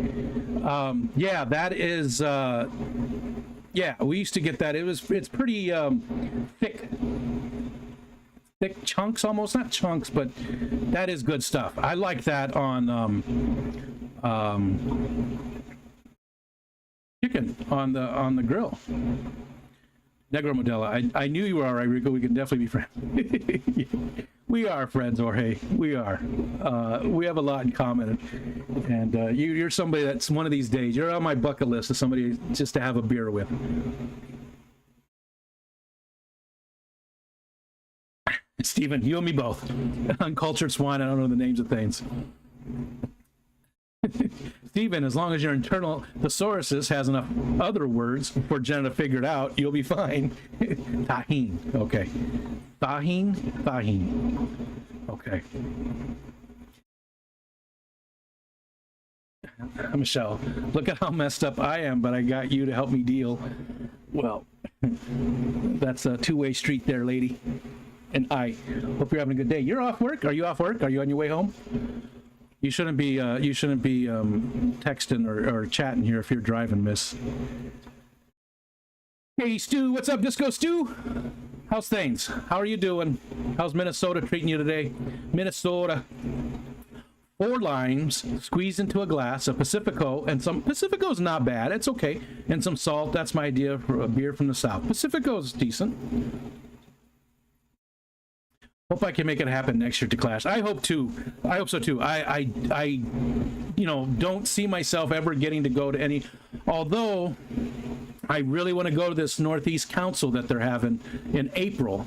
Yeah, that is. Yeah, we used to get that. It's pretty thick chunks, almost not chunks, but that is good stuff. I like that on chicken on the grill. Negro Modella, I knew you were all right, Rico. We can definitely be friends. We are friends, Jorge. We are. We have a lot in common, and you're somebody that's one of these days. You're on my bucket list of somebody just to have a beer with. Stephen, you and me both. Uncultured swine. I don't know the names of things. Stephen, as long as your internal thesauruses has enough other words for Jenna to figure it out, you'll be fine. Tahine. Okay. Tahine. Okay. Michelle, look at how messed up I am, but I got you to help me deal. Well, that's a two-way street there, lady. And I hope you're having a good day. You're off work? Are you off work? Are you on your way home? You shouldn't be texting or chatting here if you're driving, miss. Hey, Stu, what's up, Disco Stu? How's things? How are you doing? How's Minnesota treating you today? Minnesota. 4 limes squeezed into a glass of Pacifico, and some Pacifico's not bad. It's okay. And some salt. That's my idea for a beer from the South. Pacifico's decent. Hope I can make it happen next year to Clash. I hope too. I hope so too. I you know, don't see myself ever getting to go to any, although I really want to go to this Northeast Council that they're having in April.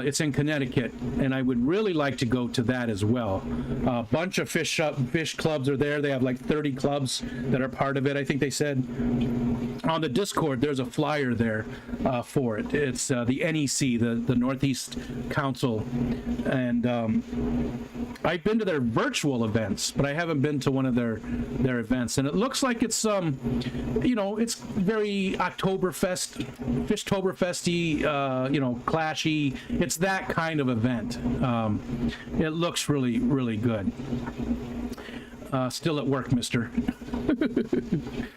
It's in Connecticut, and I would really like to go to that as well. A bunch of fish clubs are there. They have like 30 clubs that are part of it. I think they said on the Discord there's a flyer there for it. It's the NEC, the Northeast Council, and I've been to their virtual events, but I haven't been to one of their events, and it looks like it's you know, it's very Oktoberfest, Fishtoberfesty, you know, clashy. It's that kind of event. It looks really, really good. Still at work, mister.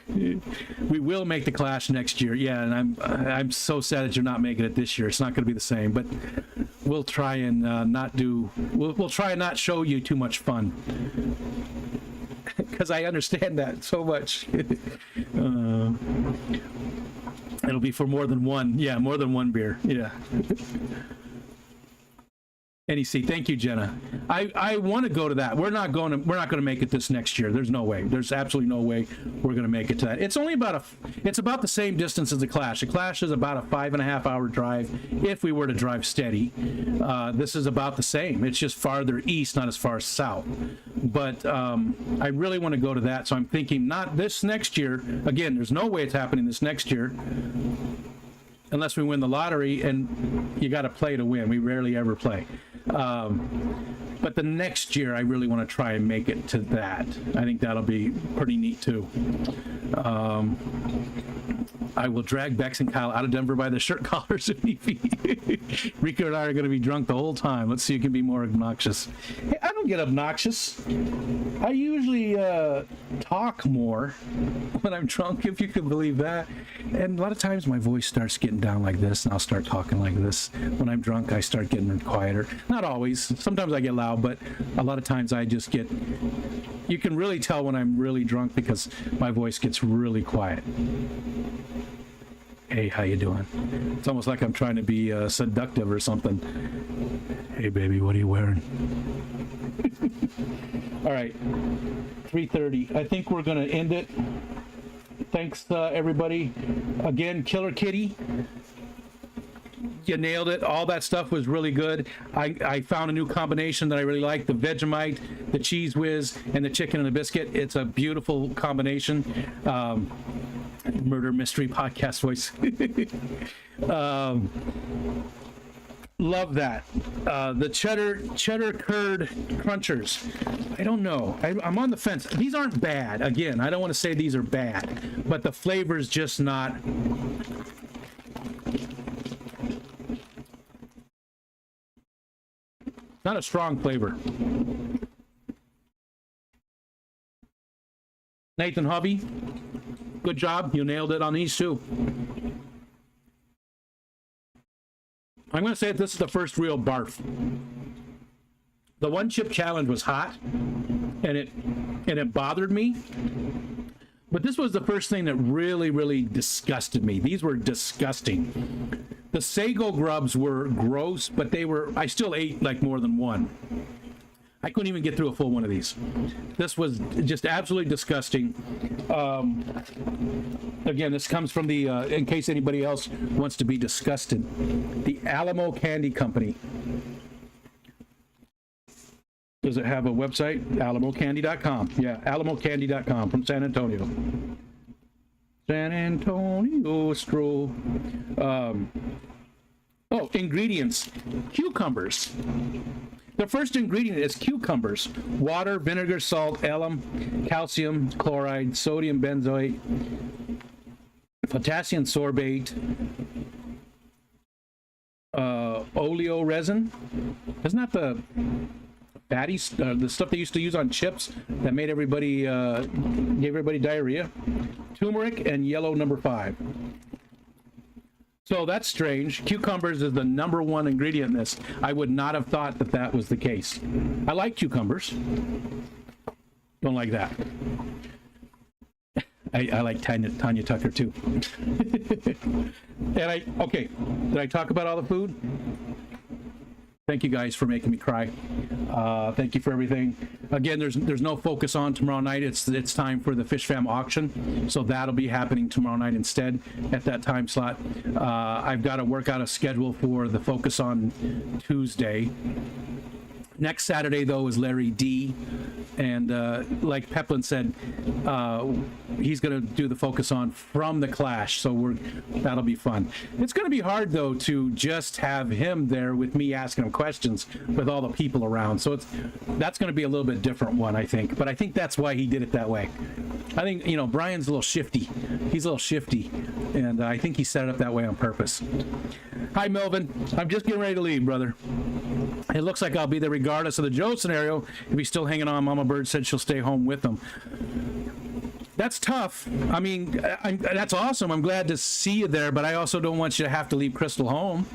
We will make the Clash next year. Yeah, and I'm so sad that you're not making it this year. It's not going to be the same, but we'll try and not do. We'll try and not show you too much fun. Because I understand that so much. It'll be for more than one. Yeah, more than one beer. Yeah. NEC, thank you, Jenna. I want to go to that. We're not going to make it this next year. There's no way. There's absolutely no way we're going to make it to that. It's only it's about the same distance as the Clash. The Clash is about a 5.5 hour drive if we were to drive steady. This is about the same. It's just farther east, not as far south. But I really want to go to that. So I'm thinking not this next year. Again, there's no way it's happening this next year. Unless we win the lottery, and you got to play to win. We rarely ever play. But the next year, I really want to try and make it to that. I think that'll be pretty neat too. I will drag Bex and Kyle out of Denver by the shirt collars if need be. Rico and I are going to be drunk the whole time. Let's see who can be more obnoxious. Hey, I don't get obnoxious. I usually talk more when I'm drunk, if you can believe that. And a lot of times my voice starts getting down like this, and I'll start talking like this. When I'm drunk, I start getting quieter. Not always. Sometimes I get loud, but a lot of times I just get... You can really tell when I'm really drunk because my voice gets really quiet. Hey, how you doing? It's almost like I'm trying to be seductive or something. Hey, baby, what are you wearing? All right, 3:30. I think we're going to end it. Thanks, everybody. Again, Kilirkitty. You nailed it. All that stuff was really good. I found a new combination that I really like. The Vegemite, the Cheese Whiz, and the chicken and the biscuit. It's a beautiful combination. Murder mystery podcast voice. Love that. The cheddar curd crunchers. I don't know. I'm on the fence. These aren't bad. Again, I don't want to say these are bad, but the flavor's just not... Not a strong flavor. Nathan Hovey, good job. You nailed it on these too. I'm going to say this is the first real barf. The one chip challenge was hot, and it bothered me. But this was the first thing that really disgusted me. These were disgusting. The Sago grubs were gross, but I still ate like more than one. I couldn't even get through a full one of these. This was just absolutely disgusting. Again, this comes from the, in case anybody else wants to be disgusted, the Alamo Candy Company. Does it have a website? AlamoCandy.com. Yeah, AlamoCandy.com from San Antonio. San Antonio stroll. Oh, ingredients. Cucumbers. The first ingredient is cucumbers. Water, vinegar, salt, alum, calcium chloride, sodium benzoate, potassium sorbate, oleo resin. Isn't that the fatty, the stuff they used to use on chips that made everybody, gave everybody diarrhea? Turmeric and yellow number 5. So that's strange. Cucumbers is the #1 ingredient in this. I would not have thought that that was the case. I like cucumbers. Don't like that. I like Tanya Tucker too. And okay, did I talk about all the food? Thank you guys for making me cry. Thank you for everything. Again, there's no Focus On tomorrow night. It's time for the Fish Fam auction, so that'll be happening tomorrow night instead at that time slot. I've got to work out a schedule for the Focus On Tuesday. Next Saturday, though, is Larry D. And like Peplin said, he's going to do the Focus On from the Clash, so that'll be fun. It's going to be hard, though, to just have him there with me asking him questions with all the people around. So that's going to be a little bit different one, I think. But I think that's why he did it that way. I think, Brian's a little shifty. He's a little shifty, and I think he set it up that way on purpose. Hi, Melvin. I'm just getting ready to leave, brother. It looks like I'll be there regardless of the Joe scenario. If he's still hanging on, Mama Bird said she'll stay home with him. That's tough. I mean, that's awesome. I'm glad to see you there, but I also don't want you to have to leave Crystal home.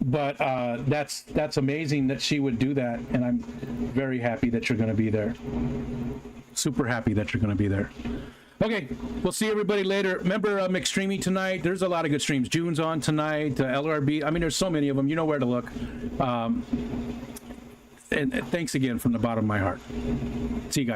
But that's amazing that she would do that, and I'm very happy that you're going to be there. Super happy that you're going to be there. Okay, we'll see everybody later. Remember McStreamy tonight. There's a lot of good streams. June's on tonight. LRB. I mean, there's so many of them. You know where to look. And thanks again from the bottom of my heart. See you guys.